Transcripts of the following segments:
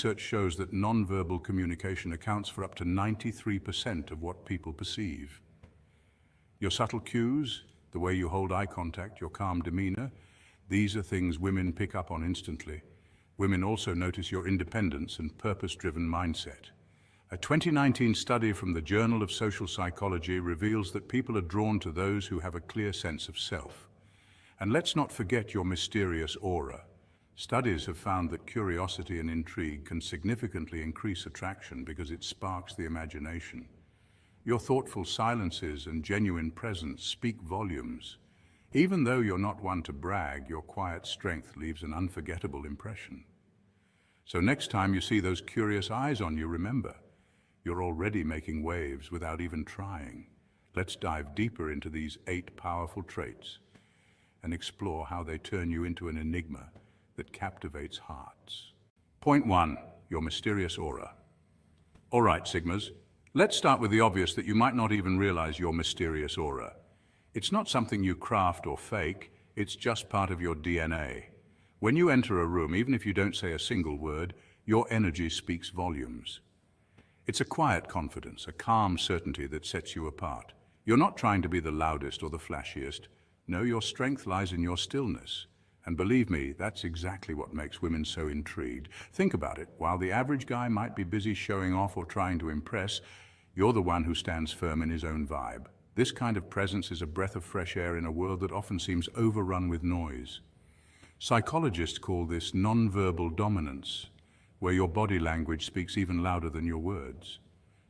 research shows that nonverbal communication accounts for up to 93% of what people perceive. Your subtle cues, the way you hold eye contact, your calm demeanor, these are things women pick up on instantly. Women also notice your independence and purpose-driven mindset. A 2019 study from the Journal of Social Psychology reveals that people are drawn to those who have a clear sense of self. And let's not forget your mysterious aura. Studies have found that curiosity and intrigue can significantly increase attraction because it sparks the imagination. Your thoughtful silences and genuine presence speak volumes. Even though you're not one to brag, your quiet strength leaves an unforgettable impression. So next time you see those curious eyes on you, remember, you're already making waves without even trying. Let's dive deeper into these 8 powerful traits and explore how they turn you into an enigma that captivates hearts. Point 1, your mysterious aura. All right, Sigmas, let's start with the obvious that you might not even realize your mysterious aura. It's not something you craft or fake, it's just part of your DNA. When you enter a room, even if you don't say a single word, your energy speaks volumes. It's a quiet confidence, a calm certainty that sets you apart. You're not trying to be the loudest or the flashiest. No, your strength lies in your stillness. And believe me, that's exactly what makes women so intrigued. Think about it. While the average guy might be busy showing off or trying to impress, you're the one who stands firm in his own vibe. This kind of presence is a breath of fresh air in a world that often seems overrun with noise. Psychologists call this nonverbal dominance, where your body language speaks even louder than your words.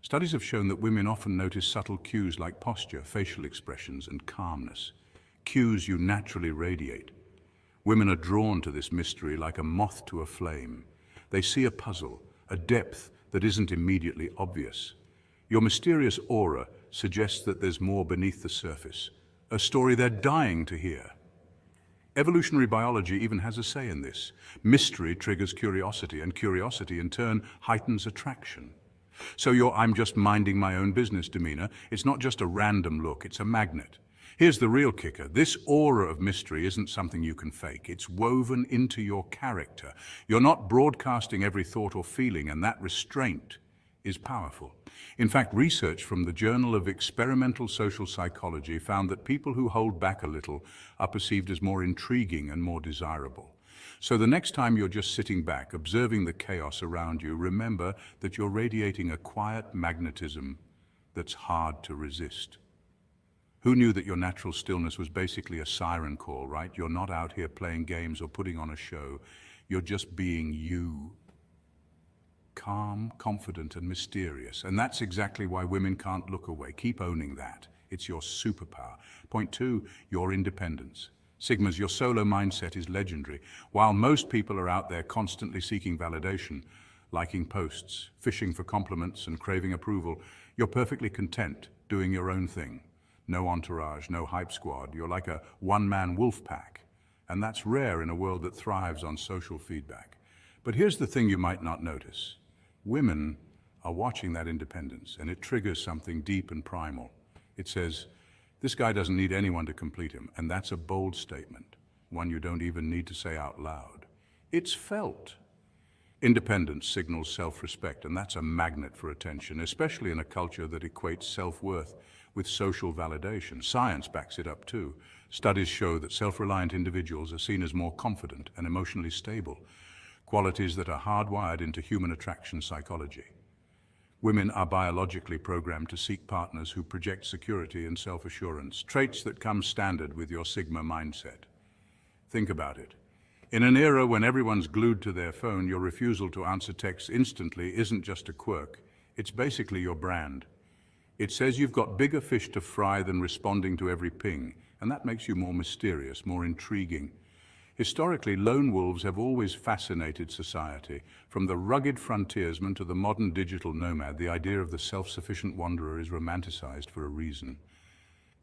Studies have shown that women often notice subtle cues like posture, facial expressions, and calmness, cues you naturally radiate. Women are drawn to this mystery like a moth to a flame. They see a puzzle, a depth that isn't immediately obvious. Your mysterious aura suggests that there's more beneath the surface, a story they're dying to hear. Evolutionary biology even has a say in this. Mystery triggers curiosity, and curiosity in turn heightens attraction. So your "I'm just minding my own business" demeanor, it's not just a random look, it's a magnet. Here's the real kicker. This aura of mystery isn't something you can fake. It's woven into your character. You're not broadcasting every thought or feeling, and that restraint is powerful. In fact, research from the Journal of Experimental Social Psychology found that people who hold back a little are perceived as more intriguing and more desirable. So the next time you're just sitting back, observing the chaos around you, remember that you're radiating a quiet magnetism that's hard to resist. Who knew that your natural stillness was basically a siren call, right? You're not out here playing games or putting on a show. You're just being you. Calm, confident, and mysterious. And that's exactly why women can't look away. Keep owning that. It's your superpower. Point 2, your independence. Sigmas, your solo mindset is legendary. While most people are out there constantly seeking validation, liking posts, fishing for compliments, and craving approval, you're perfectly content doing your own thing. No entourage, no hype squad. You're like a one-man wolf pack. And that's rare in a world that thrives on social feedback. But here's the thing you might not notice. Women are watching that independence, and it triggers something deep and primal. It says, this guy doesn't need anyone to complete him, and that's a bold statement, one you don't even need to say out loud. It's felt. Independence signals self-respect, and that's a magnet for attention, especially in a culture that equates self-worth with social validation. Science backs it up too. Studies show that self-reliant individuals are seen as more confident and emotionally stable, qualities that are hardwired into human attraction psychology. Women are biologically programmed to seek partners who project security and self-assurance, traits that come standard with your Sigma mindset. Think about it. In an era when everyone's glued to their phone, your refusal to answer texts instantly isn't just a quirk, it's basically your brand. It says you've got bigger fish to fry than responding to every ping, and that makes you more mysterious, more intriguing. Historically, lone wolves have always fascinated society. From the rugged frontiersman to the modern digital nomad, the idea of the self-sufficient wanderer is romanticized for a reason.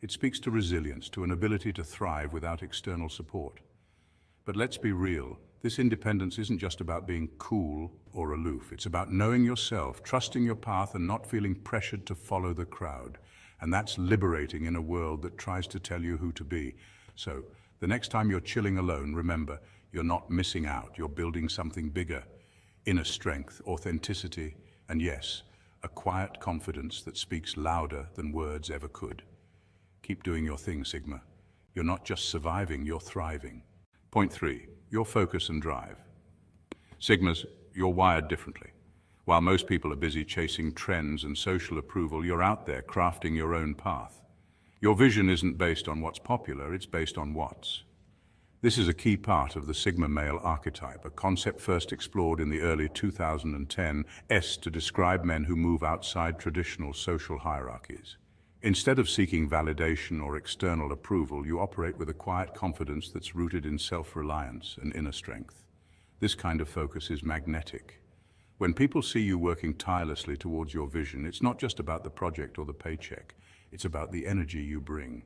It speaks to resilience, to an ability to thrive without external support. But let's be real, this independence isn't just about being cool or aloof. It's about knowing yourself, trusting your path, and not feeling pressured to follow the crowd. And that's liberating in a world that tries to tell you who to be. So, the next time you're chilling alone, remember, you're not missing out, you're building something bigger. inner strength, authenticity, and yes, a quiet confidence that speaks louder than words ever could. Keep doing your thing, Sigma. You're not just surviving, you're thriving. Point 3, your focus and drive. Sigmas, you're wired differently. While most people are busy chasing trends and social approval, you're out there crafting your own path. Your vision isn't based on what's popular, it's based on what's. This is a key part of the Sigma male archetype, a concept first explored in the early 2010s to describe men who move outside traditional social hierarchies. Instead of seeking validation or external approval, you operate with a quiet confidence that's rooted in self-reliance and inner strength. This kind of focus is magnetic. When people see you working tirelessly towards your vision, it's not just about the project or the paycheck, it's about the energy you bring.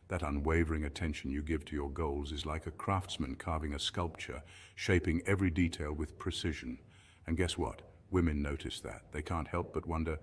That unwavering attention you give to your goals is like a craftsman carving a sculpture, shaping every detail with precision. And guess what? Women notice that. They can't help but wonder,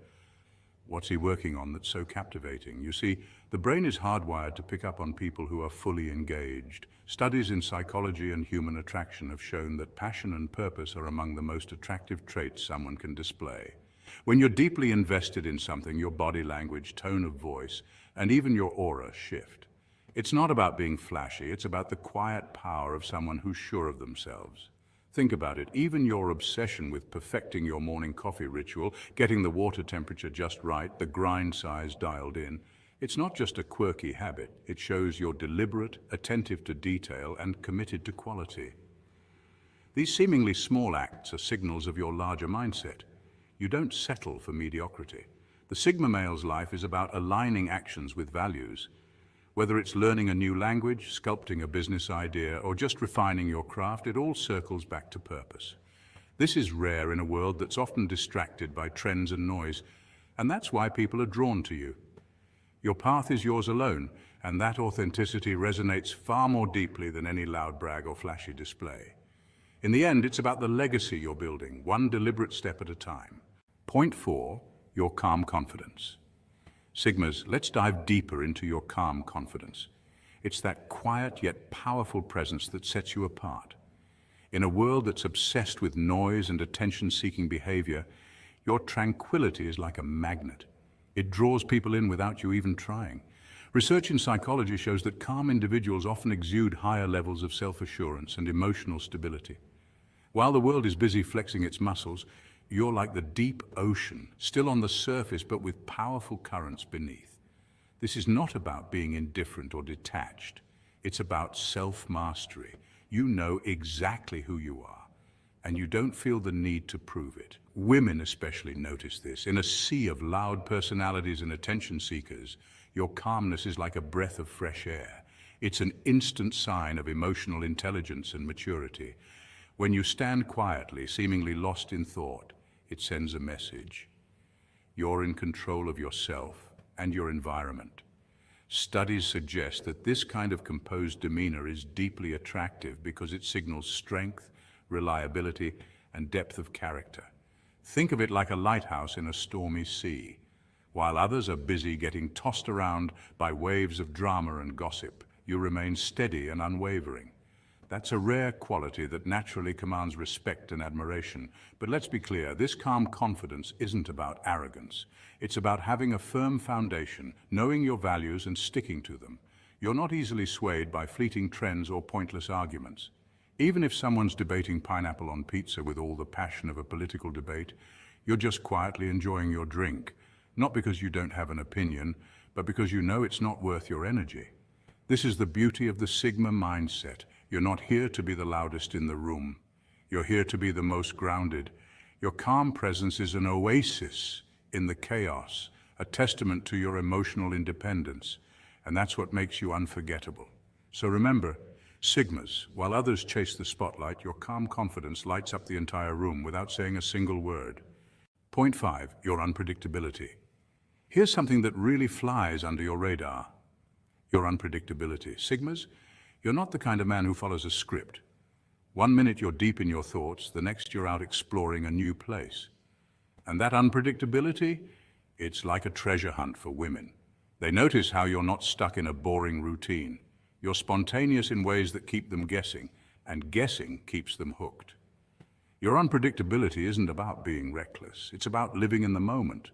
what's he working on that's so captivating? You see, the brain is hardwired to pick up on people who are fully engaged. Studies in psychology and human attraction have shown that passion and purpose are among the most attractive traits someone can display. When you're deeply invested in something, your body language, tone of voice, and even your aura shift. It's not about being flashy, it's about the quiet power of someone who's sure of themselves. Think about it, even your obsession with perfecting your morning coffee ritual, getting the water temperature just right, the grind size dialed in, it's not just a quirky habit, it shows you're deliberate, attentive to detail, and committed to quality. These seemingly small acts are signals of your larger mindset. You don't settle for mediocrity. The Sigma male's life is about aligning actions with values. Whether it's learning a new language, sculpting a business idea, or just refining your craft, it all circles back to purpose. This is rare in a world that's often distracted by trends and noise, and that's why people are drawn to you. Your path is yours alone, and that authenticity resonates far more deeply than any loud brag or flashy display. In the end, it's about the legacy you're building, one deliberate step at a time. Point 4, your calm confidence. Sigmas, let's dive deeper into your calm confidence. It's that quiet yet powerful presence that sets you apart. In a world that's obsessed with noise and attention-seeking behavior, your tranquility is like a magnet. It draws people in without you even trying. Research in psychology shows that calm individuals often exude higher levels of self-assurance and emotional stability. While the world is busy flexing its muscles, you're like the deep ocean, still on the surface but with powerful currents beneath. This is not about being indifferent or detached. It's about self-mastery. You know exactly who you are, and you don't feel the need to prove it. Women especially notice this. In a sea of loud personalities and attention seekers, your calmness is like a breath of fresh air. It's an instant sign of emotional intelligence and maturity. When you stand quietly, seemingly lost in thought, it sends a message. You're in control of yourself and your environment. Studies suggest that this kind of composed demeanor is deeply attractive because it signals strength, reliability, and depth of character. Think of it like a lighthouse in a stormy sea. While others are busy getting tossed around by waves of drama and gossip, you remain steady and unwavering. That's a rare quality that naturally commands respect and admiration. But let's be clear, this calm confidence isn't about arrogance. It's about having a firm foundation, knowing your values and sticking to them. You're not easily swayed by fleeting trends or pointless arguments. Even if someone's debating pineapple on pizza with all the passion of a political debate, you're just quietly enjoying your drink, not because you don't have an opinion, but because you know it's not worth your energy. This is the beauty of the Sigma mindset. You're not here to be the loudest in the room. You're here to be the most grounded. Your calm presence is an oasis in the chaos, a testament to your emotional independence, and that's what makes you unforgettable. So remember, Sigmas, while others chase the spotlight, your calm confidence lights up the entire room without saying a single word. Point 5, your unpredictability. Here's something that really flies under your radar. Your unpredictability. Sigmas, you're not the kind of man who follows a script. One minute you're deep in your thoughts, the next you're out exploring a new place. And that unpredictability, it's like a treasure hunt for women. They notice how you're not stuck in a boring routine. You're spontaneous in ways that keep them guessing, and guessing keeps them hooked. Your unpredictability isn't about being reckless. It's about living in the moment.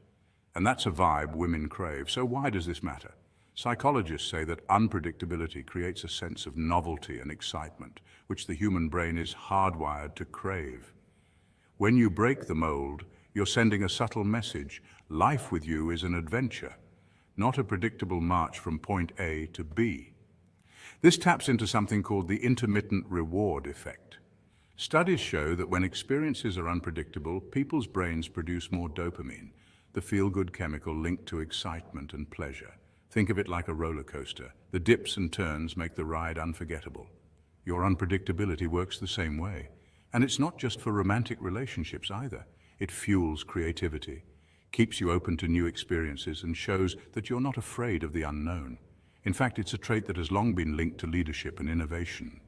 And that's a vibe women crave. So why does this matter? Psychologists say that unpredictability creates a sense of novelty and excitement, which the human brain is hardwired to crave. When you break the mold, you're sending a subtle message. Life with you is an adventure, not a predictable march from point A to B. This taps into something called the intermittent reward effect. Studies show that when experiences are unpredictable, people's brains produce more dopamine, the feel-good chemical linked to excitement and pleasure. Think of it like a roller coaster. The dips and turns make the ride unforgettable. Your unpredictability works the same way. And it's not just for romantic relationships either. It fuels creativity, keeps you open to new experiences, and shows that you're not afraid of the unknown. In fact, it's a trait that has long been linked to leadership and innovation.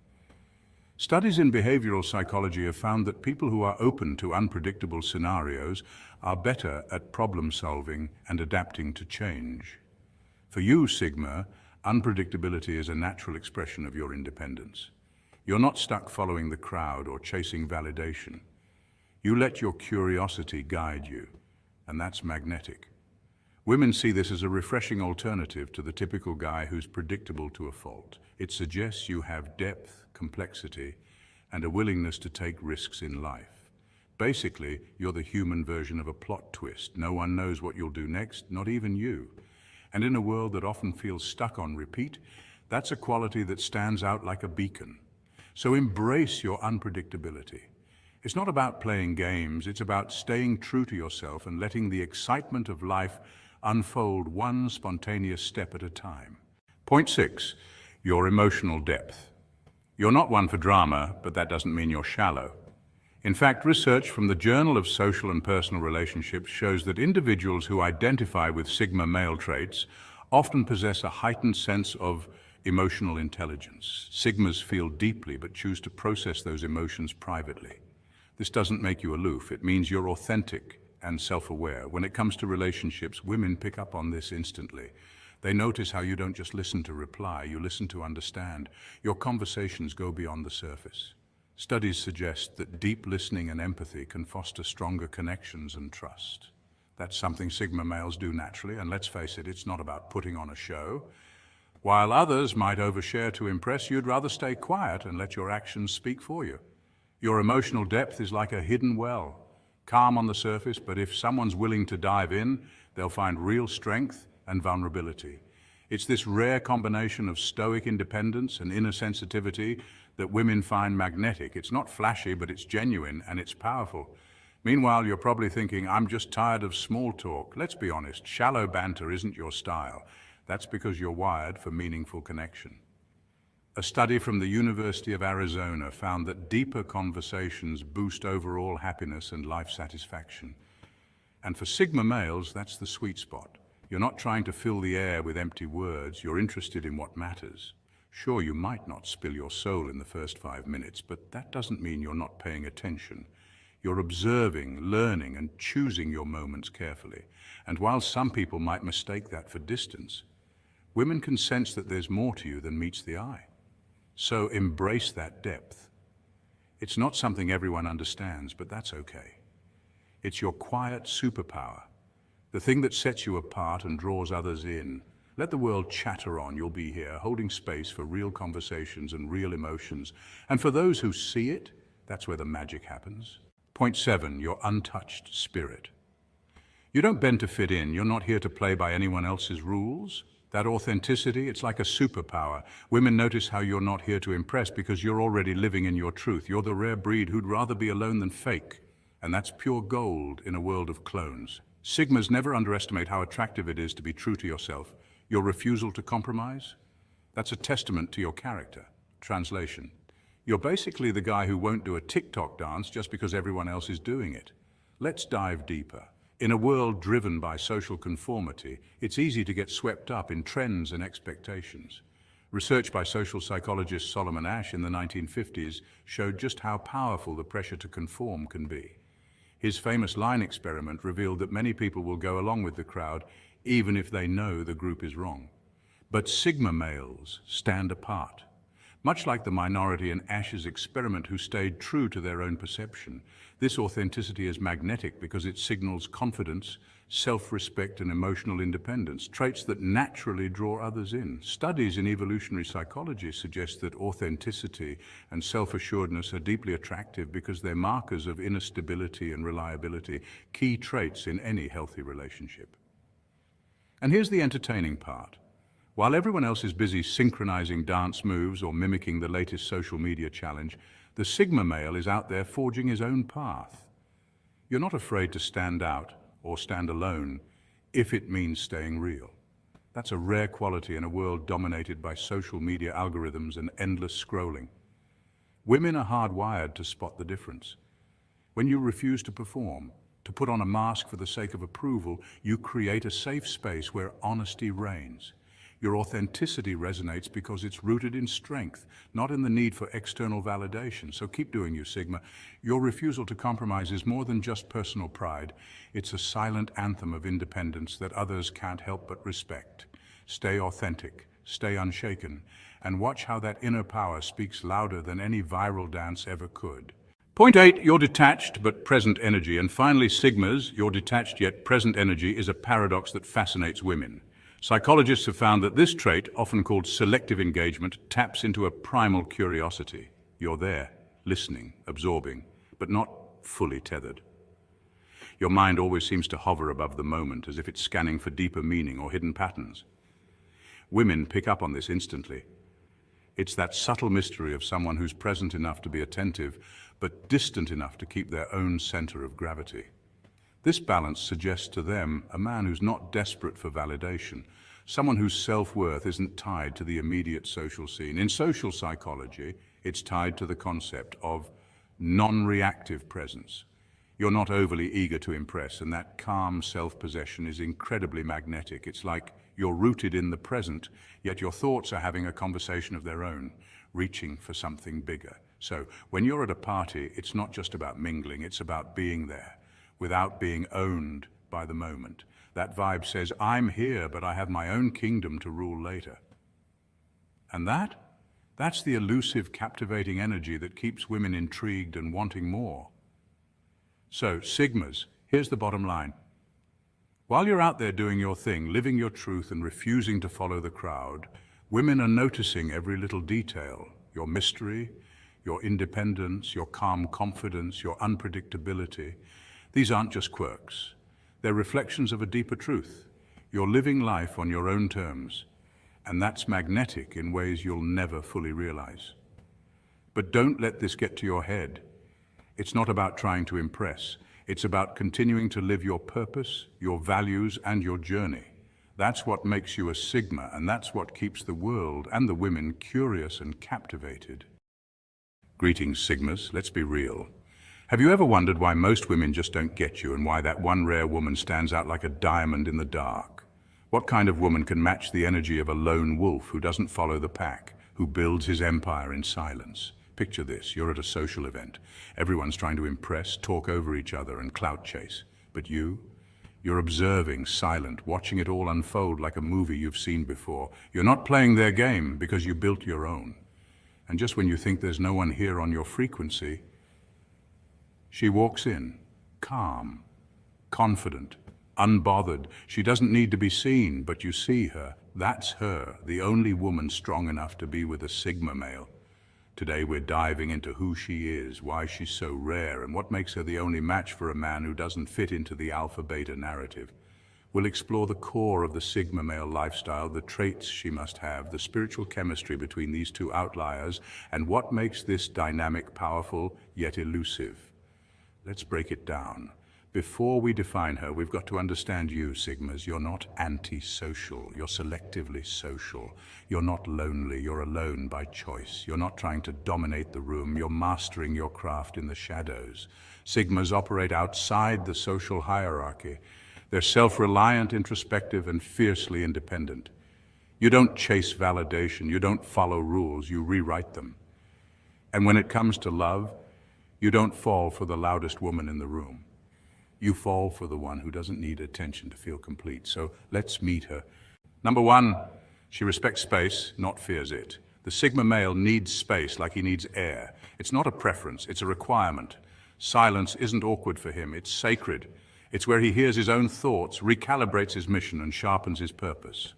Studies in behavioral psychology have found that people who are open to unpredictable scenarios are better at problem solving and adapting to change. For you, Sigma, unpredictability is a natural expression of your independence. You're not stuck following the crowd or chasing validation. You let your curiosity guide you, and that's magnetic. Women see this as a refreshing alternative to the typical guy who's predictable to a fault. It suggests you have depth, complexity, and a willingness to take risks in life. Basically, you're the human version of a plot twist. No one knows what you'll do next, not even you. And in a world that often feels stuck on repeat, that's a quality that stands out like a beacon. So embrace your unpredictability. It's not about playing games, it's about staying true to yourself and letting the excitement of life unfold one spontaneous step at a time. Point 6, your emotional depth. You're not one for drama, but that doesn't mean you're shallow. In fact, research from the Journal of Social and Personal Relationships shows that individuals who identify with Sigma male traits often possess a heightened sense of emotional intelligence. Sigmas feel deeply but choose to process those emotions privately. This doesn't make you aloof. It means you're authentic and self-aware. When it comes to relationships, women pick up on this instantly. They notice how you don't just listen to reply, you listen to understand. Your conversations go beyond the surface. Studies suggest that deep listening and empathy can foster stronger connections and trust. That's something Sigma males do naturally, and let's face it, it's not about putting on a show. While others might overshare to impress, you'd rather stay quiet and let your actions speak for you. Your emotional depth is like a hidden well, calm on the surface, but if someone's willing to dive in, they'll find real strength and vulnerability. It's this rare combination of stoic independence and inner sensitivity that women find magnetic. It's not flashy, but it's genuine and it's powerful. Meanwhile, you're probably thinking, I'm just tired of small talk. Let's be honest, shallow banter isn't your style. That's because you're wired for meaningful connection. A study from the University of Arizona found that deeper conversations boost overall happiness and life satisfaction. And for Sigma males, that's the sweet spot. You're not trying to fill the air with empty words, you're interested in what matters. Sure, you might not spill your soul in the first 5 minutes, but that doesn't mean you're not paying attention. You're observing, learning, and choosing your moments carefully. And while some people might mistake that for distance, women can sense that there's more to you than meets the eye. So embrace that depth. It's not something everyone understands, but that's okay. It's your quiet superpower, the thing that sets you apart and draws others in. Let the world chatter on, you'll be here, holding space for real conversations and real emotions. And for those who see it, that's where the magic happens. Point 7, your untouched spirit. You don't bend to fit in, you're not here to play by anyone else's rules. That authenticity, it's like a superpower. Women notice how you're not here to impress because you're already living in your truth. You're the rare breed who'd rather be alone than fake. And that's pure gold in a world of clones. Sigmas never underestimate how attractive it is to be true to yourself. Your refusal to compromise, that's a testament to your character. Translation. You're basically the guy who won't do a TikTok dance just because everyone else is doing it. Let's dive deeper. In a world driven by social conformity, it's easy to get swept up in trends and expectations. Research by social psychologist Solomon Asch in the 1950s showed just how powerful the pressure to conform can be. His famous line experiment revealed that many people will go along with the crowd even if they know the group is wrong. But Sigma males stand apart. Much like the minority in Ash's experiment who stayed true to their own perception, this authenticity is magnetic because it signals confidence, self-respect and emotional independence, traits that naturally draw others in. Studies in evolutionary psychology suggest that authenticity and self-assuredness are deeply attractive because they're markers of inner stability and reliability, key traits in any healthy relationship. And here's the entertaining part. While everyone else is busy synchronizing dance moves or mimicking the latest social media challenge, the Sigma male is out there forging his own path. You're not afraid to stand out or stand alone if it means staying real. That's a rare quality in a world dominated by social media algorithms and endless scrolling. Women are hardwired to spot the difference. When you refuse to perform, to put on a mask for the sake of approval, you create a safe space where honesty reigns. Your authenticity resonates because it's rooted in strength, not in the need for external validation. So keep doing you, Sigma. Your refusal to compromise is more than just personal pride. It's a silent anthem of independence that others can't help but respect. Stay authentic, stay unshaken, and watch how that inner power speaks louder than any viral dance ever could. Point 8, your detached but present energy. And finally, Sigmas, your detached yet present energy is a paradox that fascinates women. Psychologists have found that this trait, often called selective engagement, taps into a primal curiosity. You're there, listening, absorbing, but not fully tethered. Your mind always seems to hover above the moment, as if it's scanning for deeper meaning or hidden patterns. Women pick up on this instantly. It's that subtle mystery of someone who's present enough to be attentive, but distant enough to keep their own center of gravity. This balance suggests to them a man who's not desperate for validation, someone whose self-worth isn't tied to the immediate social scene. In social psychology, it's tied to the concept of non-reactive presence. You're not overly eager to impress, and that calm self-possession is incredibly magnetic. It's like you're rooted in the present, yet your thoughts are having a conversation of their own, reaching for something bigger. So when you're at a party, it's not just about mingling, it's about being there, without being owned by the moment. That vibe says, I'm here, but I have my own kingdom to rule later. And that's the elusive, captivating energy that keeps women intrigued and wanting more. So, Sigmas, here's the bottom line. While you're out there doing your thing, living your truth and refusing to follow the crowd, women are noticing every little detail, your mystery, your independence, your calm confidence, your unpredictability. These aren't just quirks. They're reflections of a deeper truth. You're living life on your own terms, and that's magnetic in ways you'll never fully realize. But don't let this get to your head. It's not about trying to impress. It's about continuing to live your purpose, your values, and your journey. That's what makes you a Sigma, and that's what keeps the world and the women curious and captivated. Greetings, Sigmas. Let's be real. Have you ever wondered why most women just don't get you and why that one rare woman stands out like a diamond in the dark? What kind of woman can match the energy of a lone wolf who doesn't follow the pack, who builds his empire in silence? Picture this, you're at a social event. Everyone's trying to impress, talk over each other and clout chase. But you're observing, silent, watching it all unfold like a movie you've seen before. You're not playing their game because you built your own. And just when you think there's no one here on your frequency, she walks in, calm, confident, unbothered. She doesn't need to be seen, but you see her. That's her, the only woman strong enough to be with a Sigma male. Today we're diving into who she is, why she's so rare, and what makes her the only match for a man who doesn't fit into the alpha-beta narrative. We'll explore the core of the Sigma male lifestyle, the traits she must have, the spiritual chemistry between these two outliers, and what makes this dynamic powerful yet elusive. Let's break it down. Before we define her, we've got to understand you, Sigmas. You're not anti-social. You're selectively social. You're not lonely. You're alone by choice. You're not trying to dominate the room. You're mastering your craft in the shadows. Sigmas operate outside the social hierarchy. They're self-reliant, introspective, and fiercely independent. You don't chase validation. You don't follow rules. You rewrite them. And when it comes to love, you don't fall for the loudest woman in the room. You fall for the one who doesn't need attention to feel complete. So let's meet her. Number one, she respects space, not fears it. The Sigma male needs space like he needs air. It's not a preference, it's a requirement. Silence isn't awkward for him, it's sacred. It's where he hears his own thoughts, recalibrates his mission, and sharpens his purpose.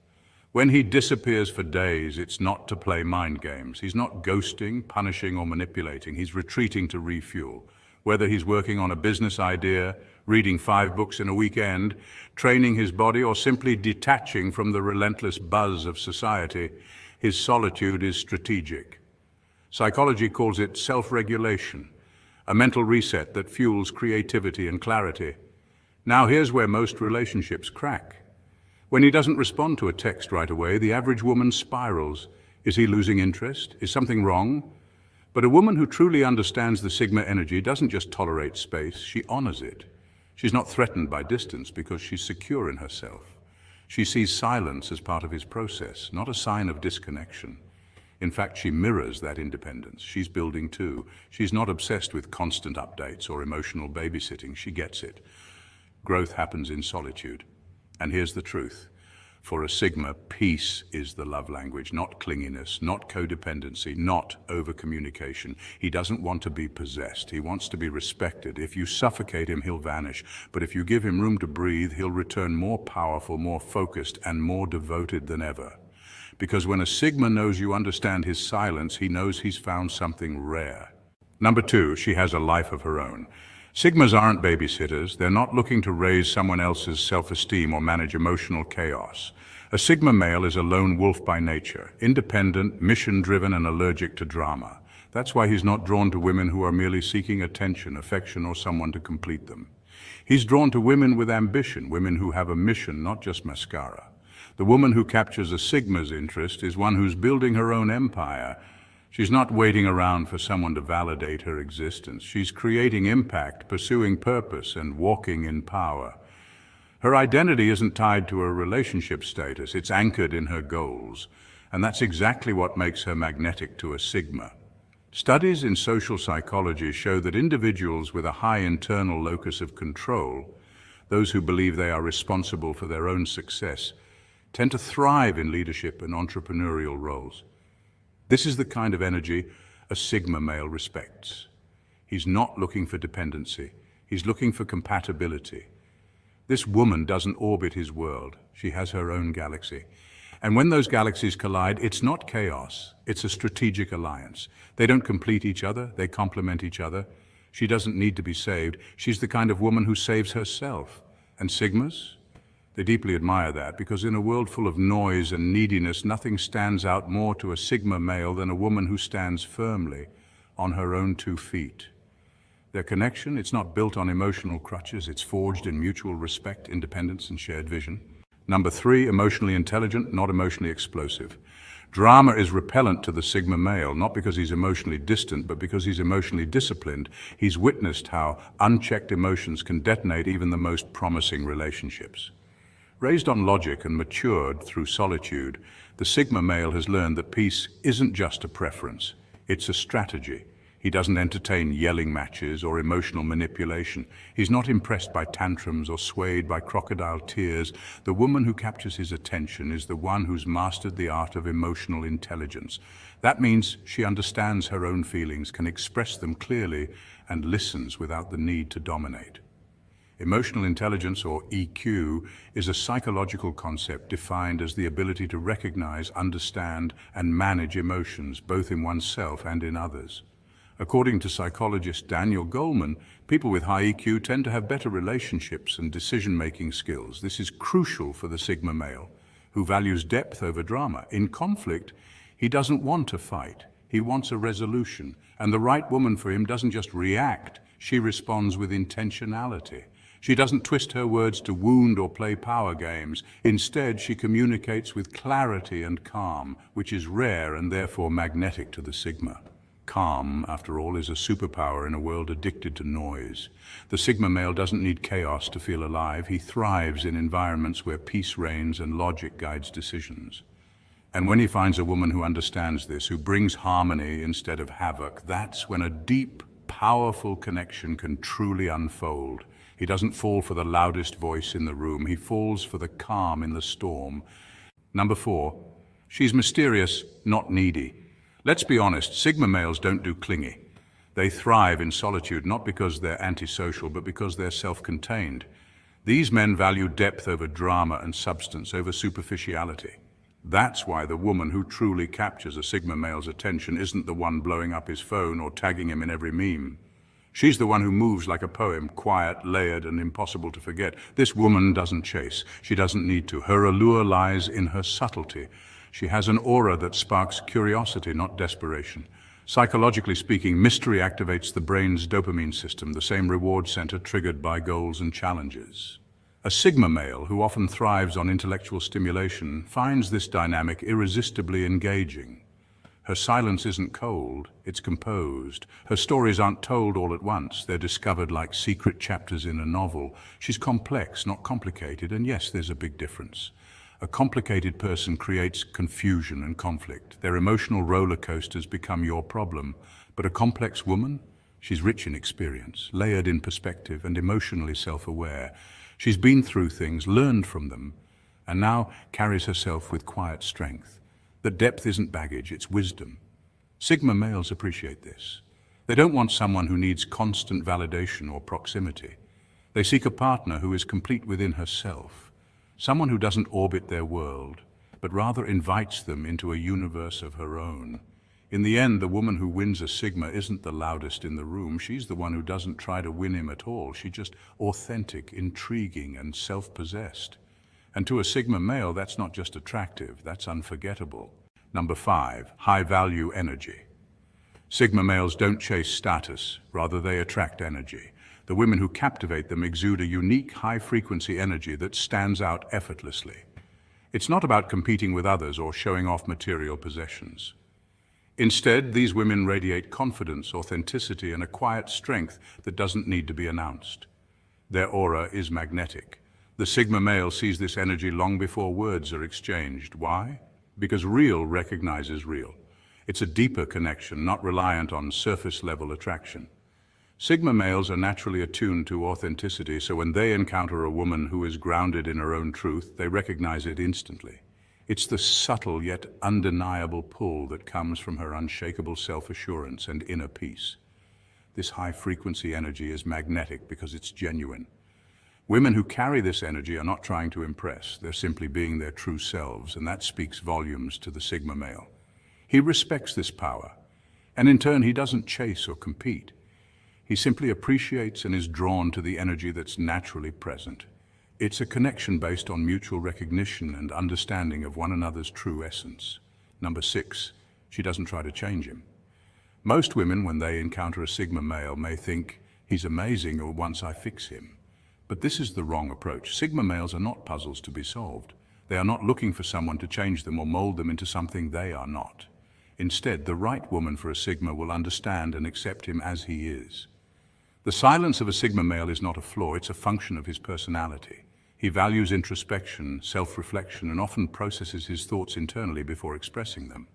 When he disappears for days, it's not to play mind games. He's not ghosting, punishing, or manipulating. He's retreating to refuel. Whether he's working on a business idea, reading 5 books in a weekend, training his body, or simply detaching from the relentless buzz of society, his solitude is strategic. Psychology calls it self-regulation, a mental reset that fuels creativity and clarity. Now here's where most relationships crack. When he doesn't respond to a text right away, the average woman spirals. Is he losing interest? Is something wrong? But a woman who truly understands the Sigma energy doesn't just tolerate space, she honors it. She's not threatened by distance because she's secure in herself. She sees silence as part of his process, not a sign of disconnection. In fact, she mirrors that independence. She's building too. She's not obsessed with constant updates or emotional babysitting. She gets it. Growth happens in solitude. And here's the truth. For a Sigma, peace is the love language, not clinginess, not codependency, not over-communication. He doesn't want to be possessed. He wants to be respected. If you suffocate him, he'll vanish. But if you give him room to breathe, he'll return more powerful, more focused, and more devoted than ever. Because when a Sigma knows you understand his silence, he knows he's found something rare. Number 2, she has a life of her own. Sigmas aren't babysitters. They're not looking to raise someone else's self-esteem or manage emotional chaos. A Sigma male is a lone wolf by nature, independent, mission-driven, and allergic to drama. That's why he's not drawn to women who are merely seeking attention, affection, or someone to complete them. He's drawn to women with ambition, women who have a mission, not just mascara. The woman who captures a Sigma's interest is one who's building her own empire. She's not waiting around for someone to validate her existence. She's creating impact, pursuing purpose, and walking in power. Her identity isn't tied to her relationship status. It's anchored in her goals. And that's exactly what makes her magnetic to a Sigma. Studies in social psychology show that individuals with a high internal locus of control, those who believe they are responsible for their own success, tend to thrive in leadership and entrepreneurial roles. This is the kind of energy a Sigma male respects. He's not looking for dependency. He's looking for compatibility. This woman doesn't orbit his world. She has her own galaxy. And when those galaxies collide, it's not chaos. It's a strategic alliance. They don't complete each other. They complement each other. She doesn't need to be saved. She's the kind of woman who saves herself. And Sigmas? They deeply admire that, because in a world full of noise and neediness, nothing stands out more to a Sigma male than a woman who stands firmly on her own 2 feet. Their connection, it's not built on emotional crutches, it's forged in mutual respect, independence, and shared vision. Number 3, emotionally intelligent, not emotionally explosive. Drama is repellent to the Sigma male, not because he's emotionally distant, but because he's emotionally disciplined. He's witnessed how unchecked emotions can detonate even the most promising relationships. Raised on logic and matured through solitude, the Sigma male has learned that peace isn't just a preference, it's a strategy. He doesn't entertain yelling matches or emotional manipulation. He's not impressed by tantrums or swayed by crocodile tears. The woman who captures his attention is the one who's mastered the art of emotional intelligence. That means she understands her own feelings, can express them clearly, and listens without the need to dominate. Emotional intelligence, or EQ, is a psychological concept defined as the ability to recognize, understand, and manage emotions, both in oneself and in others. According to psychologist Daniel Goleman, people with high EQ tend to have better relationships and decision-making skills. This is crucial for the Sigma male, who values depth over drama. In conflict, he doesn't want to fight. He wants a resolution. And the right woman for him doesn't just react, she responds with intentionality. She doesn't twist her words to wound or play power games. Instead, she communicates with clarity and calm, which is rare and therefore magnetic to the Sigma. Calm, after all, is a superpower in a world addicted to noise. The Sigma male doesn't need chaos to feel alive. He thrives in environments where peace reigns and logic guides decisions. And when he finds a woman who understands this, who brings harmony instead of havoc, that's when a deep, powerful connection can truly unfold. He doesn't fall for the loudest voice in the room. He falls for the calm in the storm. Number 4, she's mysterious, not needy. Let's be honest, Sigma males don't do clingy. They thrive in solitude, not because they're antisocial, but because they're self-contained. These men value depth over drama and substance over superficiality. That's why the woman who truly captures a Sigma male's attention isn't the one blowing up his phone or tagging him in every meme. She's the one who moves like a poem, quiet, layered, and impossible to forget. This woman doesn't chase. She doesn't need to. Her allure lies in her subtlety. She has an aura that sparks curiosity, not desperation. Psychologically speaking, mystery activates the brain's dopamine system, the same reward center triggered by goals and challenges. A Sigma male, who often thrives on intellectual stimulation, finds this dynamic irresistibly engaging. Her silence isn't cold, it's composed. Her stories aren't told all at once, they're discovered like secret chapters in a novel. She's complex, not complicated, and yes, there's a big difference. A complicated person creates confusion and conflict. Their emotional roller coasters become your problem. But a complex woman? She's rich in experience, layered in perspective, and emotionally self-aware. She's been through things, learned from them, and now carries herself with quiet strength. The depth isn't baggage, it's wisdom. Sigma males appreciate this. They don't want someone who needs constant validation or proximity. They seek a partner who is complete within herself, someone who doesn't orbit their world, but rather invites them into a universe of her own. In the end, the woman who wins a Sigma isn't the loudest in the room. She's the one who doesn't try to win him at all. She's just authentic, intriguing, and self-possessed. And to a Sigma male, that's not just attractive, that's unforgettable. Number 5, high-value energy. Sigma males don't chase status, rather they attract energy. The women who captivate them exude a unique, high-frequency energy that stands out effortlessly. It's not about competing with others or showing off material possessions. Instead, these women radiate confidence, authenticity, and a quiet strength that doesn't need to be announced. Their aura is magnetic. The Sigma male sees this energy long before words are exchanged. Why? Because real recognizes real. It's a deeper connection, not reliant on surface-level attraction. Sigma males are naturally attuned to authenticity, so when they encounter a woman who is grounded in her own truth, they recognize it instantly. It's the subtle yet undeniable pull that comes from her unshakable self-assurance and inner peace. This high-frequency energy is magnetic because it's genuine. Women who carry this energy are not trying to impress, they're simply being their true selves, and that speaks volumes to the Sigma male. He respects this power, and in turn he doesn't chase or compete. He simply appreciates and is drawn to the energy that's naturally present. It's a connection based on mutual recognition and understanding of one another's true essence. Number 6, she doesn't try to change him. Most women, when they encounter a Sigma male, may think, he's amazing or once I fix him. But this is the wrong approach. Sigma males are not puzzles to be solved. They are not looking for someone to change them or mold them into something they are not. Instead, the right woman for a Sigma will understand and accept him as he is. The silence of a Sigma male is not a flaw, it's a function of his personality. He values introspection, self-reflection, and often processes his thoughts internally before expressing them.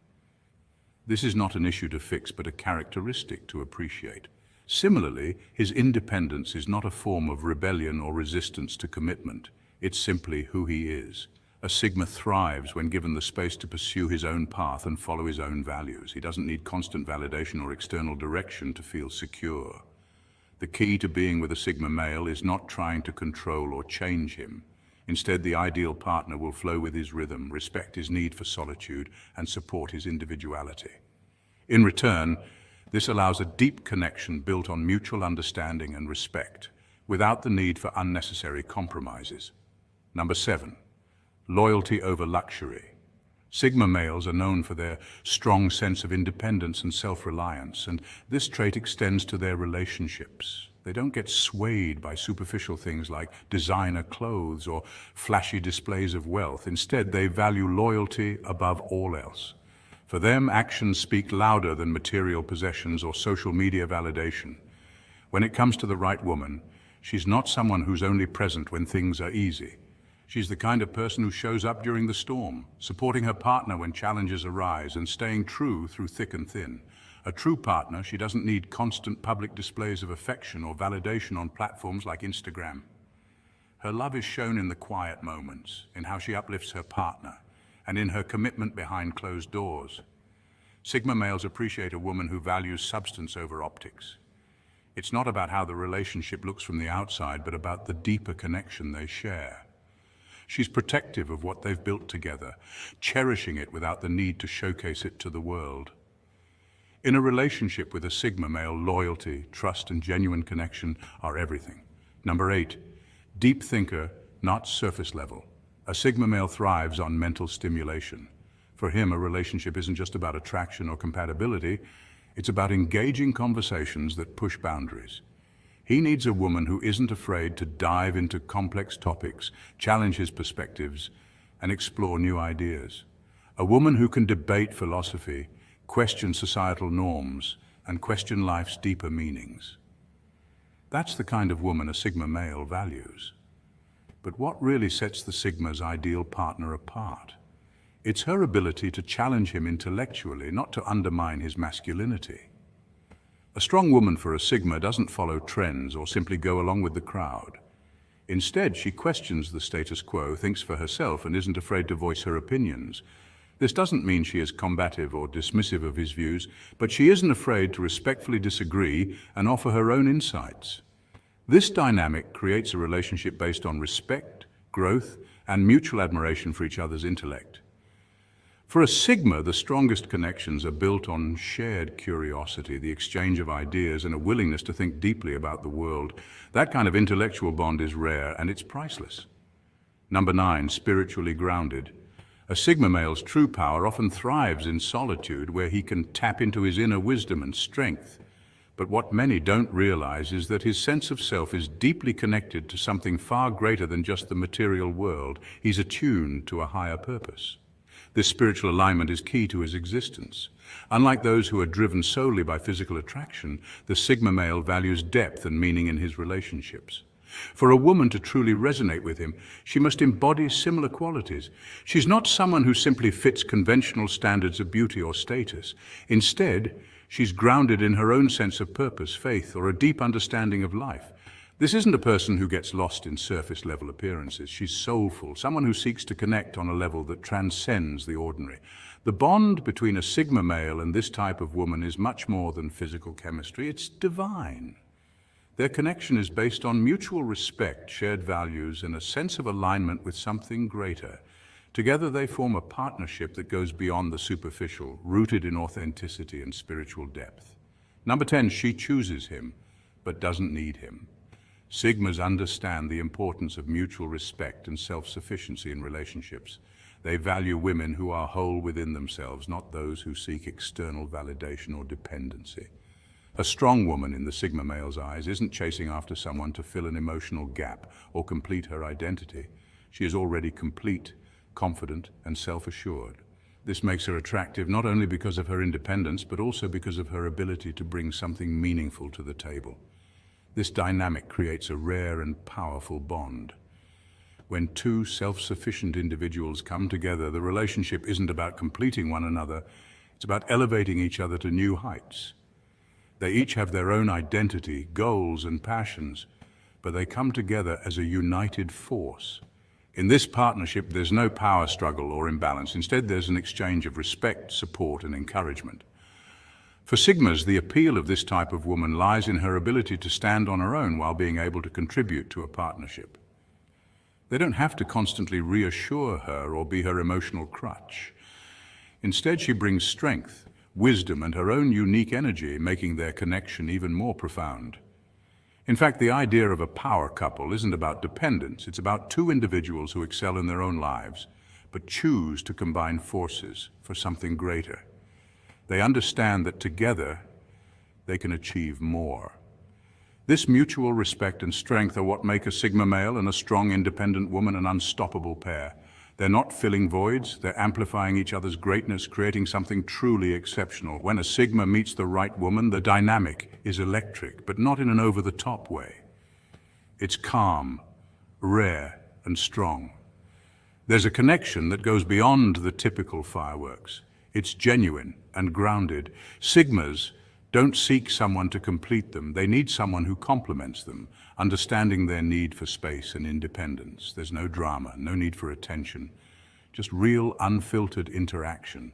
This is not an issue to fix, but a characteristic to appreciate. Similarly, his independence is not a form of rebellion or resistance to commitment. It's simply who he is. A Sigma thrives when given the space to pursue his own path and follow his own values. He doesn't need constant validation or external direction to feel secure. The key to being with a Sigma male is not trying to control or change him. Instead, the ideal partner will flow with his rhythm, respect his need for solitude, and support his individuality. In return, this allows a deep connection built on mutual understanding and respect, without the need for unnecessary compromises. Number 7, loyalty over luxury. Sigma males are known for their strong sense of independence and self-reliance, and this trait extends to their relationships. They don't get swayed by superficial things like designer clothes or flashy displays of wealth. Instead, they value loyalty above all else. For them, actions speak louder than material possessions or social media validation. When it comes to the right woman, she's not someone who's only present when things are easy. She's the kind of person who shows up during the storm, supporting her partner when challenges arise and staying true through thick and thin. A true partner, she doesn't need constant public displays of affection or validation on platforms like Instagram. Her love is shown in the quiet moments, in how she uplifts her partner, and in her commitment behind closed doors. Sigma males appreciate a woman who values substance over optics. It's not about how the relationship looks from the outside, but about the deeper connection they share. She's protective of what they've built together, cherishing it without the need to showcase it to the world. In a relationship with a Sigma male, loyalty, trust, and genuine connection are everything. Number 8, deep thinker, not surface level. A Sigma male thrives on mental stimulation. For him, a relationship isn't just about attraction or compatibility, it's about engaging conversations that push boundaries. He needs a woman who isn't afraid to dive into complex topics, challenge his perspectives, and explore new ideas. A woman who can debate philosophy, question societal norms, and question life's deeper meanings. That's the kind of woman a Sigma male values. But what really sets the Sigma's ideal partner apart? It's her ability to challenge him intellectually, not to undermine his masculinity. A strong woman for a Sigma doesn't follow trends or simply go along with the crowd. Instead, she questions the status quo, thinks for herself, and isn't afraid to voice her opinions. This doesn't mean she is combative or dismissive of his views, but she isn't afraid to respectfully disagree and offer her own insights. This dynamic creates a relationship based on respect, growth, and mutual admiration for each other's intellect. For a Sigma, the strongest connections are built on shared curiosity, the exchange of ideas, and a willingness to think deeply about the world. That kind of intellectual bond is rare, and it's priceless. Number 9, spiritually grounded. A Sigma male's true power often thrives in solitude, where he can tap into his inner wisdom and strength. But what many don't realize is that his sense of self is deeply connected to something far greater than just the material world. He's attuned to a higher purpose. This spiritual alignment is key to his existence. Unlike those who are driven solely by physical attraction, the Sigma male values depth and meaning in his relationships. For a woman to truly resonate with him, she must embody similar qualities. She's not someone who simply fits conventional standards of beauty or status. Instead, she's grounded in her own sense of purpose, faith, or a deep understanding of life. This isn't a person who gets lost in surface-level appearances. She's soulful, someone who seeks to connect on a level that transcends the ordinary. The bond between a Sigma male and this type of woman is much more than physical chemistry. It's divine. Their connection is based on mutual respect, shared values, and a sense of alignment with something greater. Together they form a partnership that goes beyond the superficial, rooted in authenticity and spiritual depth. Number 10, she chooses him, but doesn't need him. Sigmas understand the importance of mutual respect and self-sufficiency in relationships. They value women who are whole within themselves, not those who seek external validation or dependency. A strong woman in the Sigma male's eyes isn't chasing after someone to fill an emotional gap or complete her identity. She is already complete, confident, and self-assured. This makes her attractive not only because of her independence, but also because of her ability to bring something meaningful to the table. This dynamic creates a rare and powerful bond. When two self-sufficient individuals come together, the relationship isn't about completing one another, it's about elevating each other to new heights. They each have their own identity, goals, and passions, but they come together as a united force. In this partnership, there's no power struggle or imbalance. Instead, there's an exchange of respect, support, and encouragement. For Sigmas, the appeal of this type of woman lies in her ability to stand on her own while being able to contribute to a partnership. They don't have to constantly reassure her or be her emotional crutch. Instead, she brings strength, wisdom, and her own unique energy, making their connection even more profound. In fact, the idea of a power couple isn't about dependence. It's about two individuals who excel in their own lives, but choose to combine forces for something greater. They understand that together they can achieve more. This mutual respect and strength are what make a Sigma male and a strong, independent woman an unstoppable pair. They're not filling voids, they're amplifying each other's greatness, creating something truly exceptional. When a Sigma meets the right woman, the dynamic is electric, but not in an over-the-top way. It's calm, rare, and strong. There's a connection that goes beyond the typical fireworks. It's genuine and grounded. Sigmas don't seek someone to complete them. They need someone who complements them, understanding their need for space and independence. There's no drama, no need for attention, just real unfiltered interaction.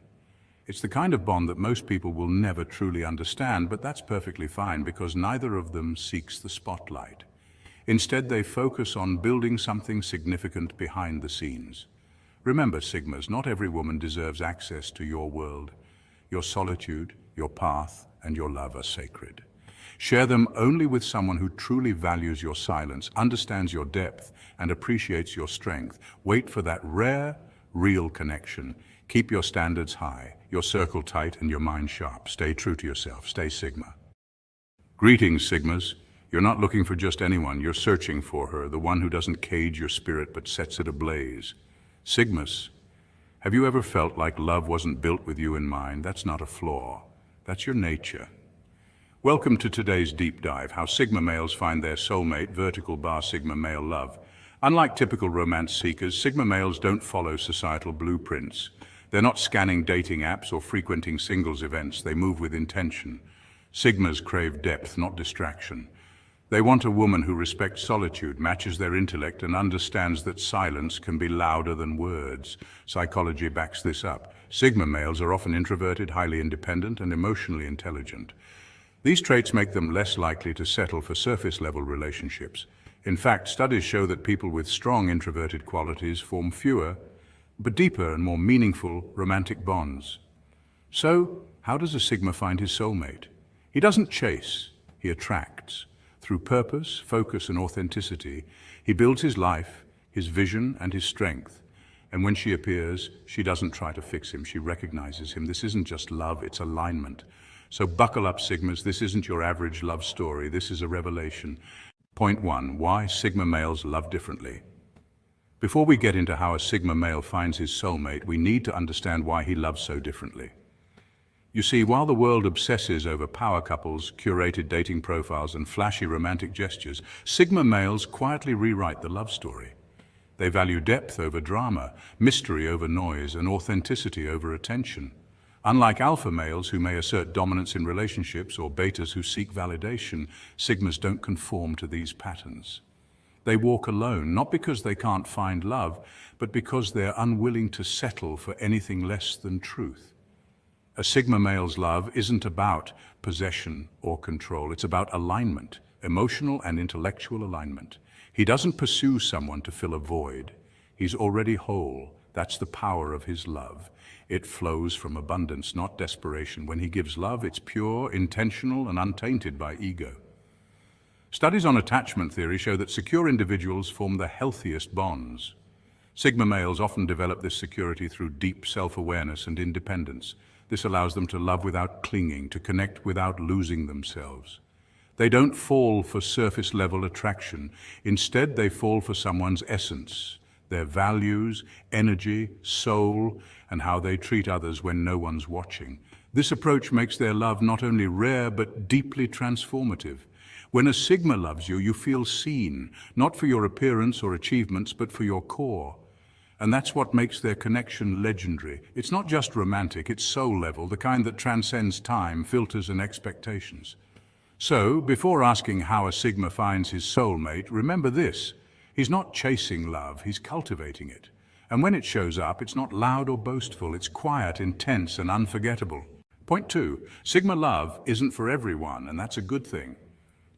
It's the kind of bond that most people will never truly understand, but that's perfectly fine because neither of them seeks the spotlight. Instead, they focus on building something significant behind the scenes. Remember, Sigmas, not every woman deserves access to your world. Your solitude, your path, and your love are sacred. Share them only with someone who truly values your silence, understands your depth, and appreciates your strength. Wait for that rare, real connection. Keep your standards high, your circle tight, and your mind sharp. Stay true to yourself. Stay Sigma. Greetings, Sigmas. You're not looking for just anyone. You're searching for her, the one who doesn't cage your spirit but sets it ablaze. Sigmas, have you ever felt like love wasn't built with you in mind? That's not a flaw. That's your nature. Welcome to today's deep dive, how Sigma males find their soulmate, vertical bar Sigma male love. Unlike typical romance seekers, Sigma males don't follow societal blueprints. They're not scanning dating apps or frequenting singles events. They move with intention. Sigmas crave depth, not distraction. They want a woman who respects solitude, matches their intellect, and understands that silence can be louder than words. Psychology backs this up. Sigma males are often introverted, highly independent, and emotionally intelligent. These traits make them less likely to settle for surface-level relationships. In fact, studies show that people with strong introverted qualities form fewer, but deeper and more meaningful romantic bonds. So, how does a Sigma find his soulmate? He doesn't chase, he attracts. Through purpose, focus, and authenticity, he builds his life, his vision, and his strength. And when she appears, she doesn't try to fix him, she recognizes him. This isn't just love, it's alignment. So buckle up, Sigmas. This isn't your average love story, this is a revelation. Point 1. Why Sigma males love differently. Before we get into how a Sigma male finds his soulmate, we need to understand why he loves so differently. You see, while the world obsesses over power couples, curated dating profiles, and flashy romantic gestures, Sigma males quietly rewrite the love story. They value depth over drama, mystery over noise, and authenticity over attention. Unlike alpha males who may assert dominance in relationships or betas who seek validation, Sigmas don't conform to these patterns. They walk alone, not because they can't find love, but because they're unwilling to settle for anything less than truth. A Sigma male's love isn't about possession or control, it's about alignment, emotional and intellectual alignment. He doesn't pursue someone to fill a void. He's already whole. That's the power of his love. It flows from abundance, not desperation. When he gives love, it's pure, intentional, and untainted by ego. Studies on attachment theory show that secure individuals form the healthiest bonds. Sigma males often develop this security through deep self-awareness and independence. This allows them to love without clinging, to connect without losing themselves. They don't fall for surface-level attraction. Instead, they fall for someone's essence, their values, energy, soul, and how they treat others when no one's watching. This approach makes their love not only rare, but deeply transformative. When a Sigma loves you, you feel seen, not for your appearance or achievements, but for your core. And that's what makes their connection legendary. It's not just romantic, it's soul level, the kind that transcends time, filters, and expectations. So, before asking how a Sigma finds his soulmate, remember this. He's not chasing love, he's cultivating it. And when it shows up, it's not loud or boastful, it's quiet, intense, and unforgettable. Point 2. Sigma love isn't for everyone, and that's a good thing.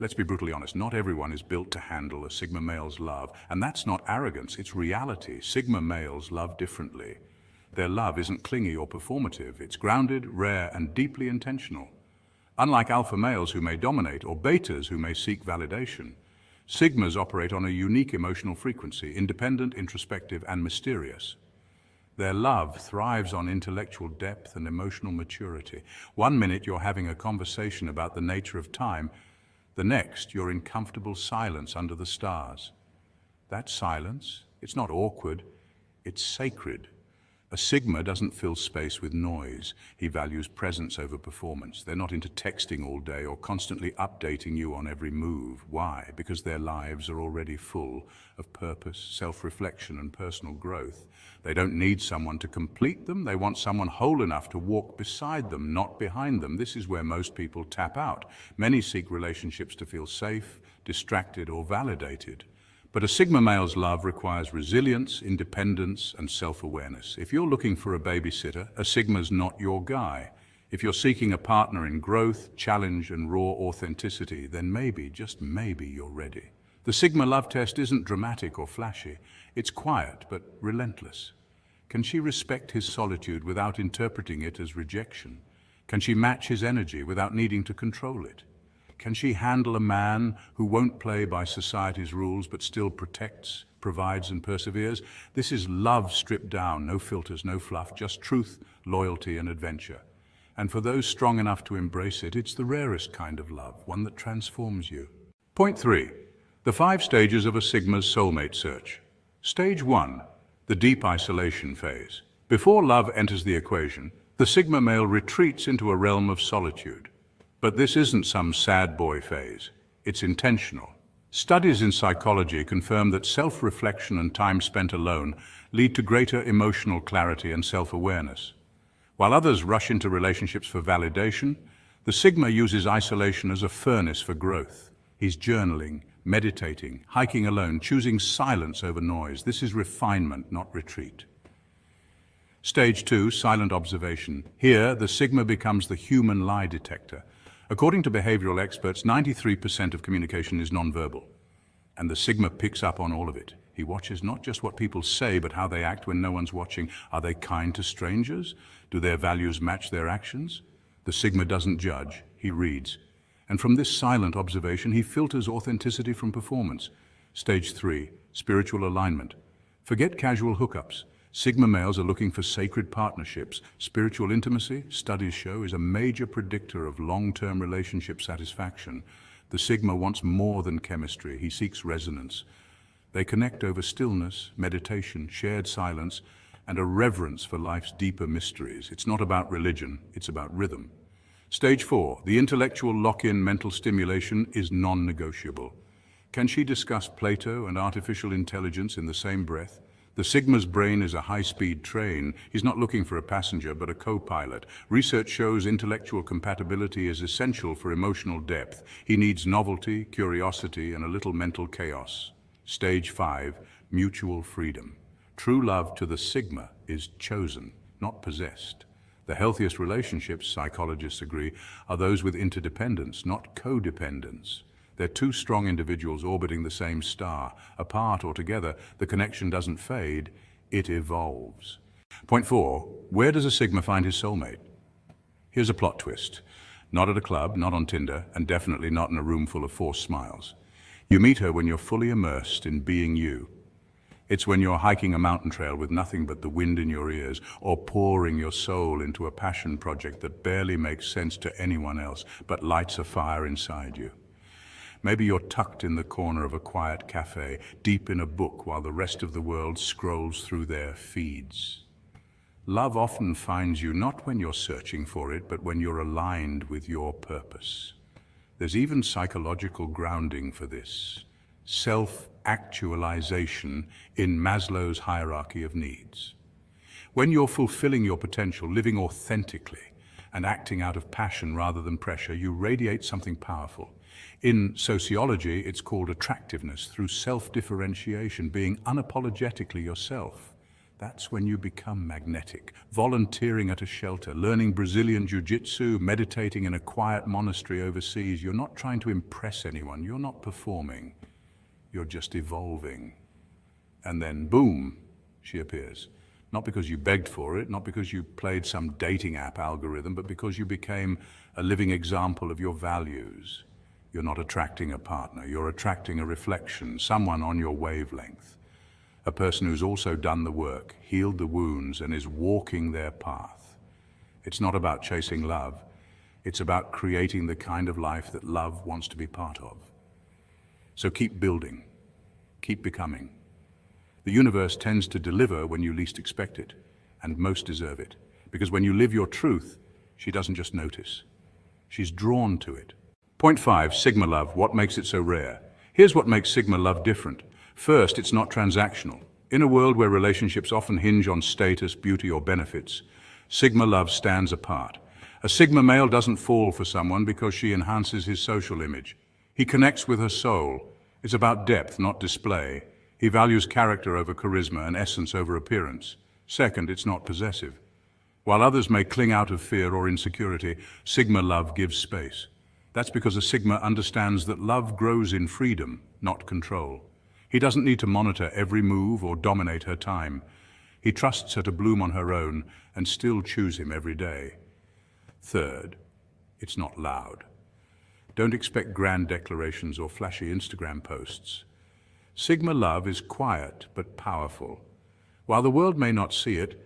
Let's be brutally honest, not everyone is built to handle a Sigma male's love, and that's not arrogance, it's reality. Sigma males love differently. Their love isn't clingy or performative, it's grounded, rare, and deeply intentional. Unlike alpha males who may dominate, or betas who may seek validation, Sigmas operate on a unique emotional frequency, independent, introspective, and mysterious. Their love thrives on intellectual depth and emotional maturity. One minute you're having a conversation about the nature of time, the next, you're in comfortable silence under the stars. That silence, it's not awkward, it's sacred. A Sigma doesn't fill space with noise. He values presence over performance. They're not into texting all day or constantly updating you on every move. Why? Because their lives are already full of purpose, self-reflection, and personal growth. They don't need someone to complete them. They want someone whole enough to walk beside them, not behind them. This is where most people tap out. Many seek relationships to feel safe, distracted, or validated. But a Sigma male's love requires resilience, independence, and self-awareness. If you're looking for a babysitter, a Sigma's not your guy. If you're seeking a partner in growth, challenge, and raw authenticity, then maybe, just maybe, you're ready. The Sigma love test isn't dramatic or flashy. It's quiet, but relentless. Can she respect his solitude without interpreting it as rejection? Can she match his energy without needing to control it? Can she handle a man who won't play by society's rules but still protects, provides, and perseveres? This is love stripped down, no filters, no fluff, just truth, loyalty, and adventure. And for those strong enough to embrace it, it's the rarest kind of love, one that transforms you. Point 3. The 5 stages of a Sigma's soulmate search. Stage 1. The deep isolation phase. Before love enters the equation, the Sigma male retreats into a realm of solitude. But this isn't some sad boy phase. It's intentional. Studies in psychology confirm that self-reflection and time spent alone lead to greater emotional clarity and self-awareness. While others rush into relationships for validation, the Sigma uses isolation as a furnace for growth. He's journaling, meditating, hiking alone, choosing silence over noise. This is refinement, not retreat. Stage 2, silent observation. Here, the Sigma becomes the human lie detector. According to behavioral experts, 93% of communication is nonverbal, and the Sigma picks up on all of it. He watches not just what people say, but how they act when no one's watching. Are they kind to strangers? Do their values match their actions? The Sigma doesn't judge, he reads. And from this silent observation, he filters authenticity from performance. Stage 3, spiritual alignment. Forget casual hookups. Sigma males are looking for sacred partnerships. Spiritual intimacy, studies show, is a major predictor of long-term relationship satisfaction. The Sigma wants more than chemistry. He seeks resonance. They connect over stillness, meditation, shared silence, and a reverence for life's deeper mysteries. It's not about religion, it's about rhythm. Stage 4, the intellectual lock-in mental stimulation is non-negotiable. Can she discuss Plato and artificial intelligence in the same breath? The Sigma's brain is a high-speed train. He's not looking for a passenger, but a co-pilot. Research shows intellectual compatibility is essential for emotional depth. He needs novelty, curiosity, and a little mental chaos. Stage 5, mutual freedom. True love to the Sigma is chosen, not possessed. The healthiest relationships, psychologists agree, are those with interdependence, not codependence. They're two strong individuals orbiting the same star. Apart or together, the connection doesn't fade, it evolves. Point 4, where does a Sigma find his soulmate? Here's a plot twist. Not at a club, not on Tinder, and definitely not in a room full of forced smiles. You meet her when you're fully immersed in being you. It's when you're hiking a mountain trail with nothing but the wind in your ears, or pouring your soul into a passion project that barely makes sense to anyone else, but lights a fire inside you. Maybe you're tucked in the corner of a quiet cafe, deep in a book while the rest of the world scrolls through their feeds. Love often finds you not when you're searching for it, but when you're aligned with your purpose. There's even psychological grounding for this. Self-actualization in Maslow's hierarchy of needs. When you're fulfilling your potential, living authentically, and acting out of passion rather than pressure, you radiate something powerful. In sociology, it's called attractiveness through self-differentiation, being unapologetically yourself. That's when you become magnetic. Volunteering at a shelter, learning Brazilian jiu-jitsu, meditating in a quiet monastery overseas. You're not trying to impress anyone. You're not performing. You're just evolving. And then, boom, she appears. Not because you begged for it, not because you played some dating app algorithm, but because you became a living example of your values. You're not attracting a partner. You're attracting a reflection, someone on your wavelength. A person who's also done the work, healed the wounds, and is walking their path. It's not about chasing love. It's about creating the kind of life that love wants to be part of. So keep building, keep becoming. The universe tends to deliver when you least expect it, and most deserve it. Because when you live your truth, she doesn't just notice. She's drawn to it. Point 5, Sigma love, what makes it so rare? Here's what makes Sigma love different. First, it's not transactional. In a world where relationships often hinge on status, beauty, or benefits, Sigma love stands apart. A Sigma male doesn't fall for someone because she enhances his social image. He connects with her soul, It's about depth, not display. He values character over charisma and essence over appearance. Second, it's not possessive. While others may cling out of fear or insecurity, Sigma love gives space. That's because a Sigma understands that love grows in freedom, not control. He doesn't need to monitor every move or dominate her time. He trusts her to bloom on her own and still choose him every day. Third, it's not loud. Don't expect grand declarations or flashy Instagram posts. Sigma love is quiet but powerful. While the world may not see it,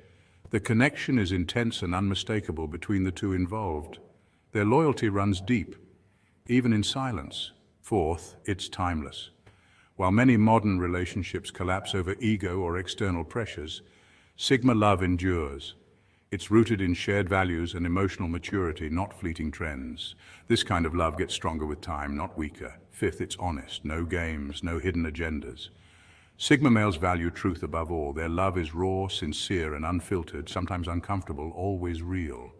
the connection is intense and unmistakable between the two involved. Their loyalty runs deep, even in silence. Fourth, it's timeless. While many modern relationships collapse over ego or external pressures, Sigma love endures. It's rooted in shared values and emotional maturity, not fleeting trends. This kind of love gets stronger with time, not weaker. Fifth, it's honest. No games, no hidden agendas. Sigma males value truth above all. Their love is raw, sincere, and unfiltered, sometimes uncomfortable, always real.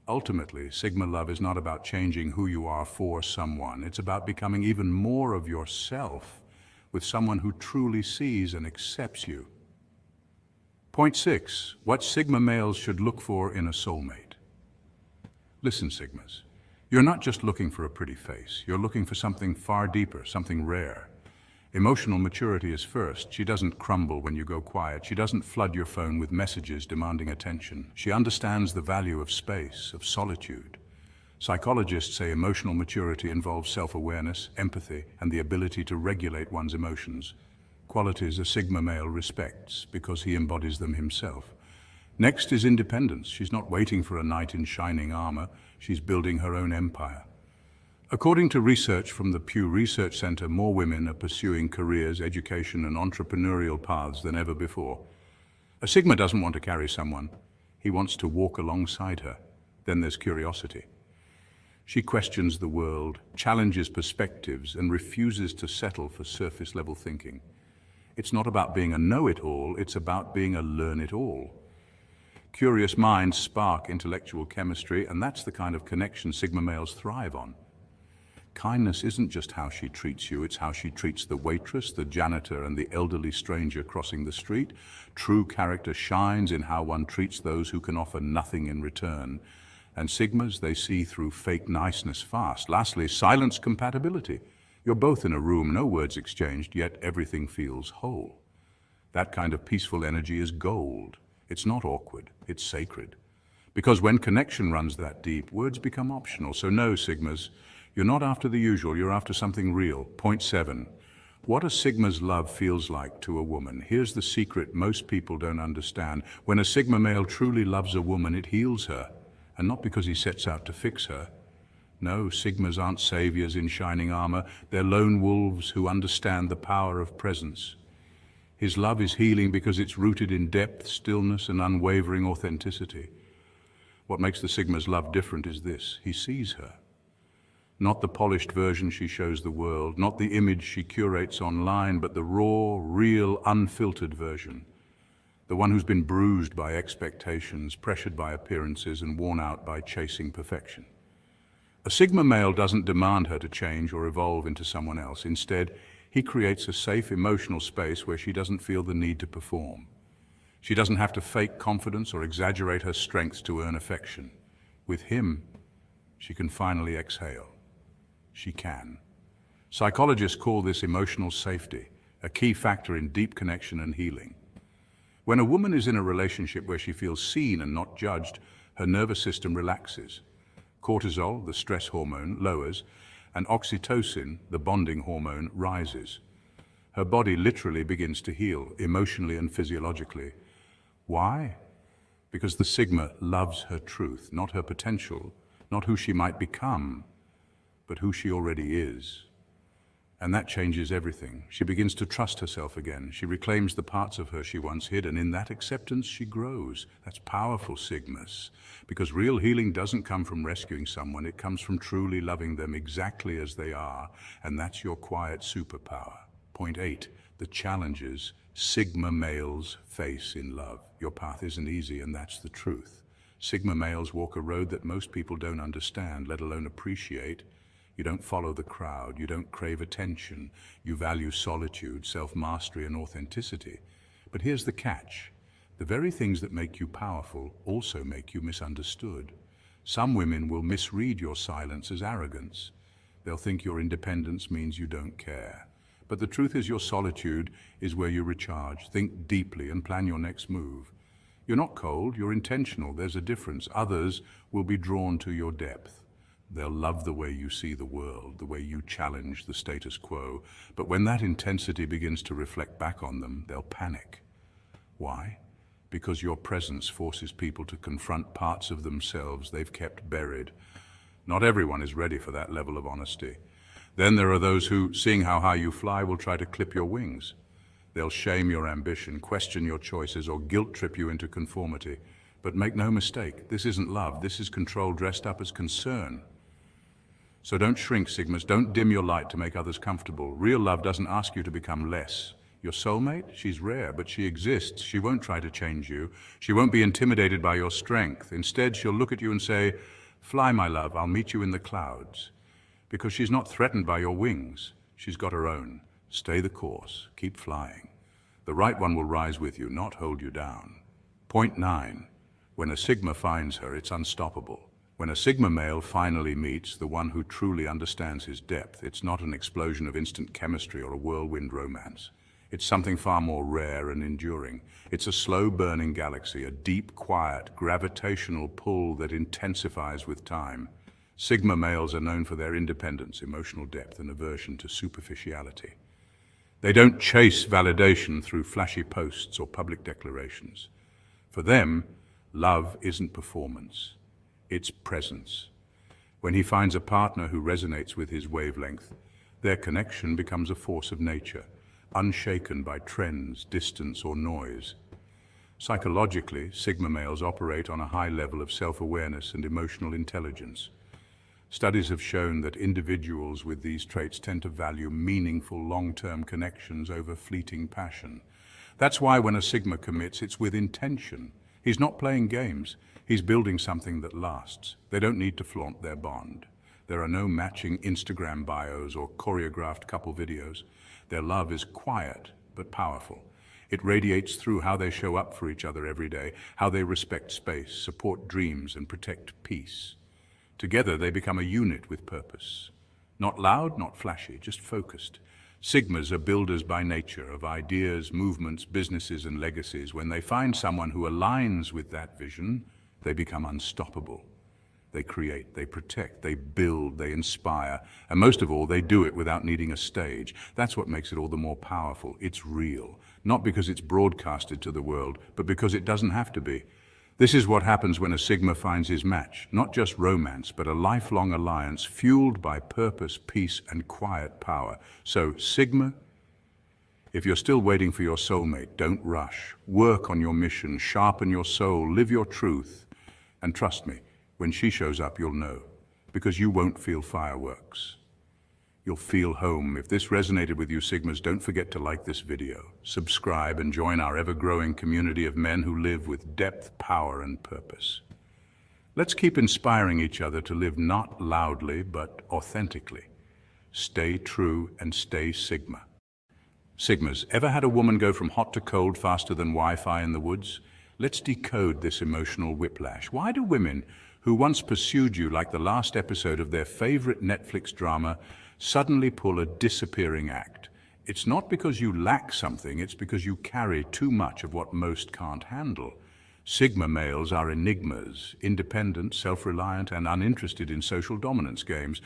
Ultimately, Sigma love is not about changing who you are for someone. It's about becoming even more of yourself with someone who truly sees and accepts you. Point 6, what Sigma males should look for in a soulmate. Listen, Sigmas, you're not just looking for a pretty face. You're looking for something far deeper, something rare. Emotional maturity is first. She doesn't crumble when you go quiet. She doesn't flood your phone with messages demanding attention. She understands the value of space, of solitude. Psychologists say emotional maturity involves self-awareness, empathy, and the ability to regulate one's emotions. Qualities a Sigma male respects because he embodies them himself. Next is independence. She's not waiting for a knight in shining armor. She's building her own empire. According to research from the Pew Research Center, more women are pursuing careers, education, and entrepreneurial paths than ever before. A Sigma doesn't want to carry someone. He wants to walk alongside her. Then there's curiosity. She questions the world, challenges perspectives, and refuses to settle for surface-level thinking. It's not about being a know-it-all, it's about being a learn-it-all. Curious minds spark intellectual chemistry, and that's the kind of connection Sigma males thrive on. Kindness isn't just how she treats you, it's how she treats the waitress, the janitor, and the elderly stranger crossing the street. True character shines in how one treats those who can offer nothing in return. And Sigmas, they see through fake niceness fast. Lastly, silence compatibility. You're both in a room, no words exchanged, yet everything feels whole. That kind of peaceful energy is gold. It's not awkward, it's sacred. Because when connection runs that deep, words become optional. So no, Sigmas, you're not after the usual, you're after something real. Point 7, what a Sigma's love feels like to a woman. Here's the secret most people don't understand. When a Sigma male truly loves a woman, it heals her. And not because he sets out to fix her. No, Sigmas aren't saviors in shining armor. They're lone wolves who understand the power of presence. His love is healing because it's rooted in depth, stillness, and unwavering authenticity. What makes the Sigma's love different is this: he sees her. Not the polished version she shows the world, not the image she curates online, but the raw, real, unfiltered version. The one who's been bruised by expectations, pressured by appearances, and worn out by chasing perfection. A Sigma male doesn't demand her to change or evolve into someone else. Instead, he creates a safe emotional space where she doesn't feel the need to perform. She doesn't have to fake confidence or exaggerate her strengths to earn affection. With him, she can finally exhale. She can. Psychologists call this emotional safety, a key factor in deep connection and healing. When a woman is in a relationship where she feels seen and not judged, her nervous system relaxes. Cortisol, the stress hormone, lowers, and oxytocin, the bonding hormone, rises. Her body literally begins to heal, emotionally and physiologically. Why? Because the Sigma loves her truth, not her potential, not who she might become, but who she already is. And that changes everything. She begins to trust herself again. She reclaims the parts of her she once hid, and in that acceptance she grows. That's powerful, Sigmas. Because real healing doesn't come from rescuing someone, it comes from truly loving them exactly as they are, and that's your quiet superpower. Point 8, the challenges Sigma males face in love. Your path isn't easy, and that's the truth. Sigma males walk a road that most people don't understand, let alone appreciate. You don't follow the crowd. You don't crave attention. You value solitude, self-mastery, and authenticity. But here's the catch. The very things that make you powerful also make you misunderstood. Some women will misread your silence as arrogance. They'll think your independence means you don't care. But the truth is your solitude is where you recharge. Think deeply and plan your next move. You're not cold, you're intentional. There's a difference. Others will be drawn to your depth. They'll love the way you see the world, the way you challenge the status quo. But when that intensity begins to reflect back on them, they'll panic. Why? Because your presence forces people to confront parts of themselves they've kept buried. Not everyone is ready for that level of honesty. Then there are those who, seeing how high you fly, will try to clip your wings. They'll shame your ambition, question your choices, or guilt trip you into conformity. But make no mistake, this isn't love. This is control dressed up as concern. So don't shrink, Sigmas. Don't dim your light to make others comfortable. Real love doesn't ask you to become less. Your soulmate? She's rare, but she exists. She won't try to change you. She won't be intimidated by your strength. Instead, she'll look at you and say, "Fly, my love, I'll meet you in the clouds." Because she's not threatened by your wings. She's got her own. Stay the course. Keep flying. The right one will rise with you, not hold you down. Point 9. When a Sigma finds her, it's unstoppable. When a Sigma male finally meets the one who truly understands his depth, it's not an explosion of instant chemistry or a whirlwind romance. It's something far more rare and enduring. It's a slow-burning galaxy, a deep, quiet, gravitational pull that intensifies with time. Sigma males are known for their independence, emotional depth, and aversion to superficiality. They don't chase validation through flashy posts or public declarations. For them, love isn't performance. It's presence. When he finds a partner who resonates with his wavelength, their connection becomes a force of nature, unshaken by trends, distance, or noise. Psychologically, Sigma males operate on a high level of self-awareness and emotional intelligence. Studies have shown that individuals with these traits tend to value meaningful long-term connections over fleeting passion. That's why when a Sigma commits, it's with intention. He's not playing games. He's building something that lasts. They don't need to flaunt their bond. There are no matching Instagram bios or choreographed couple videos. Their love is quiet but powerful. It radiates through how they show up for each other every day, how they respect space, support dreams, and protect peace. Together they become a unit with purpose. Not loud, not flashy, just focused. Sigmas are builders by nature of ideas, movements, businesses, and legacies. When they find someone who aligns with that vision, they become unstoppable. They create, they protect, they build, they inspire, and most of all, they do it without needing a stage. That's what makes it all the more powerful. It's real, not because it's broadcasted to the world, but because it doesn't have to be. This is what happens when a Sigma finds his match, not just romance, but a lifelong alliance fueled by purpose, peace, and quiet power. So, Sigma, if you're still waiting for your soulmate, don't rush. Work on your mission, sharpen your soul, live your truth, and trust me, when she shows up, you'll know, because you won't feel fireworks. You'll feel home. If this resonated with you, Sigmas, don't forget to like this video, subscribe, and join our ever-growing community of men who live with depth, power, and purpose. Let's keep inspiring each other to live not loudly, but authentically. Stay true and stay Sigma. Sigmas, ever had a woman go from hot to cold faster than Wi-Fi in the woods? Let's decode this emotional whiplash. Why do women who once pursued you like the last episode of their favorite Netflix drama suddenly pull a disappearing act? It's not because you lack something, it's because you carry too much of what most can't handle. Sigma males are enigmas, independent, self-reliant, and uninterested in social dominance games.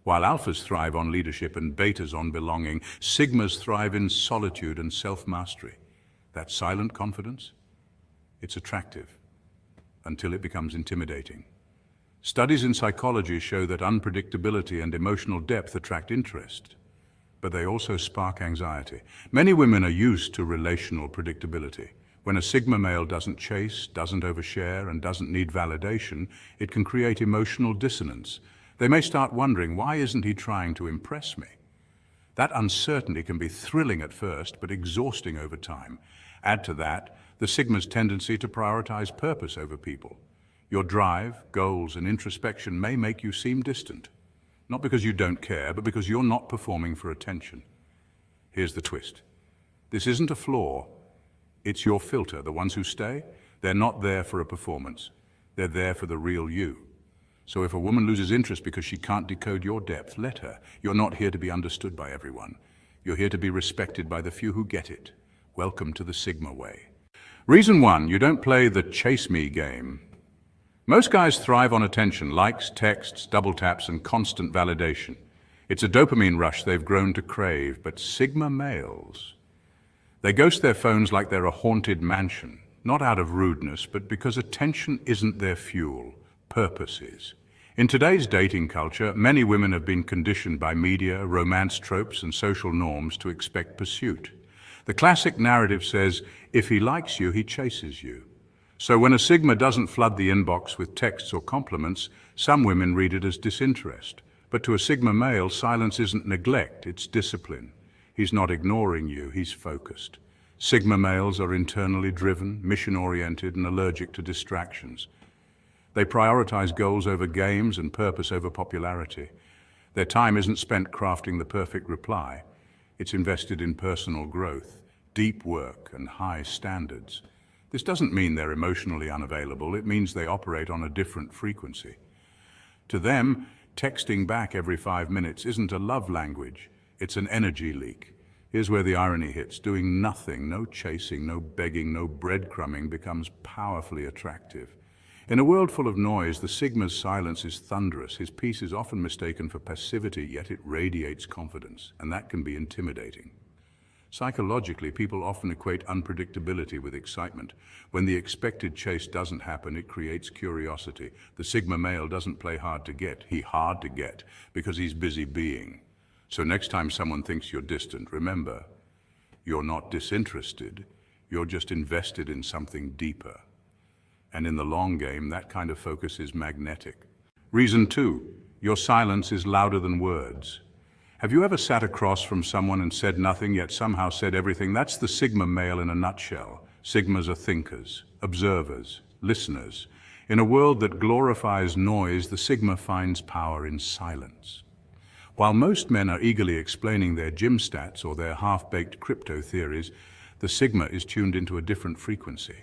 While alphas thrive on leadership and betas on belonging, Sigmas thrive in solitude and self-mastery. That silent confidence, it's attractive until it becomes intimidating. Studies in psychology show that unpredictability and emotional depth attract interest, but they also spark anxiety. Many women are used to relational predictability. When a Sigma male doesn't chase, doesn't overshare, and doesn't need validation, it can create emotional dissonance. They may start wondering, why isn't he trying to impress me? That uncertainty can be thrilling at first, but exhausting over time. Add to that the Sigma's tendency to prioritize purpose over people. Your drive, goals, and introspection may make you seem distant. Not because you don't care, but because you're not performing for attention. Here's the twist. This isn't a flaw. It's your filter. The ones who stay, they're not there for a performance. They're there for the real you. So if a woman loses interest because she can't decode your depth, let her. You're not here to be understood by everyone. You're here to be respected by the few who get it. Welcome to the Sigma way. Reason 1, you don't play the chase me game. Most guys thrive on attention, likes, texts, double taps, and constant validation. It's a dopamine rush they've grown to crave, but Sigma males, they ghost their phones like they're a haunted mansion, not out of rudeness, but because attention isn't their fuel, purpose is. In today's dating culture, many women have been conditioned by media, romance tropes, and social norms to expect pursuit. The classic narrative says, if he likes you, he chases you. So when a Sigma doesn't flood the inbox with texts or compliments, some women read it as disinterest. But to a Sigma male, silence isn't neglect, it's discipline. He's not ignoring you, he's focused. Sigma males are internally driven, mission-oriented, and allergic to distractions. They prioritize goals over games and purpose over popularity. Their time isn't spent crafting the perfect reply. It's invested in personal growth, deep work, and high standards. This doesn't mean they're emotionally unavailable. It means they operate on a different frequency. To them, texting back every 5 minutes isn't a love language. It's an energy leak. Here's where the irony hits. Doing nothing, no chasing, no begging, no breadcrumbing becomes powerfully attractive. In a world full of noise, the Sigma's silence is thunderous. His peace is often mistaken for passivity, yet it radiates confidence, and that can be intimidating. Psychologically, people often equate unpredictability with excitement. When the expected chase doesn't happen, it creates curiosity. The Sigma male doesn't play hard to get, he's hard to get, because he's busy being. So next time someone thinks you're distant, remember, you're not disinterested, you're just invested in something deeper. And in the long game, that kind of focus is magnetic. Reason 2, your silence is louder than words. Have you ever sat across from someone and said nothing, yet somehow said everything? That's the Sigma male in a nutshell. Sigmas are thinkers, observers, listeners. In a world that glorifies noise, the Sigma finds power in silence. While most men are eagerly explaining their gym stats or their half-baked crypto theories, the Sigma is tuned into a different frequency,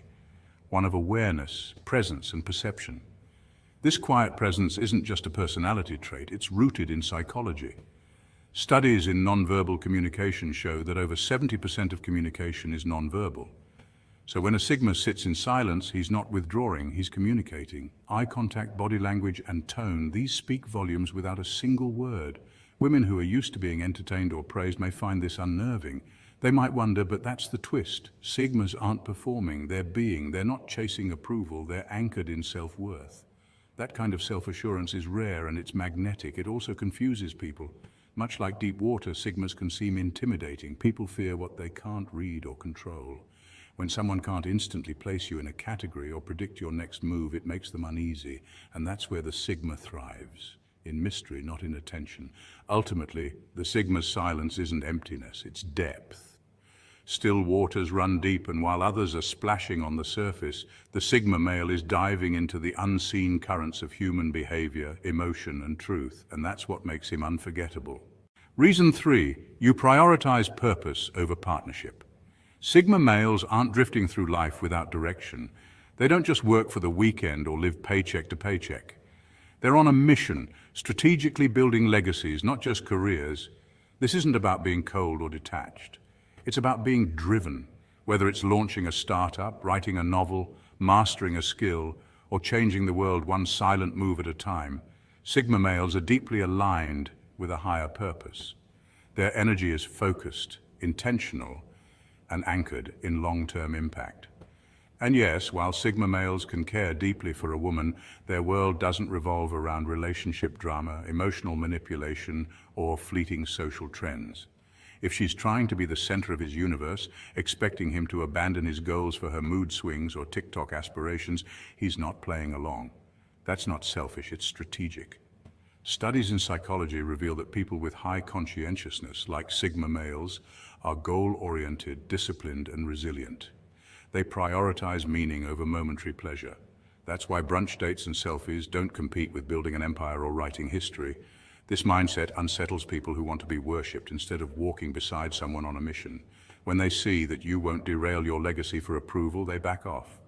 one of awareness, presence, and perception. This quiet presence isn't just a personality trait, it's rooted in psychology. Studies in nonverbal communication show that over 70% of communication is nonverbal. So when a Sigma sits in silence, he's not withdrawing, he's communicating. Eye contact, body language, and tone, these speak volumes without a single word. Women who are used to being entertained or praised may find this unnerving. They might wonder, but that's the twist. Sigmas aren't performing, they're being. They're not chasing approval, they're anchored in self-worth. That kind of self-assurance is rare and it's magnetic. It also confuses people. Much like deep water, Sigmas can seem intimidating. People fear what they can't read or control. When someone can't instantly place you in a category or predict your next move, it makes them uneasy. And that's where the Sigma thrives. In mystery, not in attention. Ultimately, the Sigma's silence isn't emptiness, it's depth. Still waters run deep, and while others are splashing on the surface, the Sigma male is diving into the unseen currents of human behavior, emotion, and truth, and that's what makes him unforgettable. Reason 3, you prioritize purpose over partnership. Sigma males aren't drifting through life without direction. They don't just work for the weekend or live paycheck to paycheck. They're on a mission, strategically building legacies, not just careers. This isn't about being cold or detached. It's about being driven, whether it's launching a startup, writing a novel, mastering a skill, or changing the world one silent move at a time. Sigma males are deeply aligned with a higher purpose. Their energy is focused, intentional, and anchored in long-term impact. And yes, while Sigma males can care deeply for a woman, their world doesn't revolve around relationship drama, emotional manipulation, or fleeting social trends. If she's trying to be the center of his universe, expecting him to abandon his goals for her mood swings or TikTok aspirations, he's not playing along. That's not selfish, it's strategic. Studies in psychology reveal that people with high conscientiousness, like Sigma males, are goal-oriented, disciplined, and resilient. They prioritize meaning over momentary pleasure. That's why brunch dates and selfies don't compete with building an empire or writing history. This mindset unsettles people who want to be worshipped instead of walking beside someone on a mission. When they see that you won't derail your legacy for approval, they back off.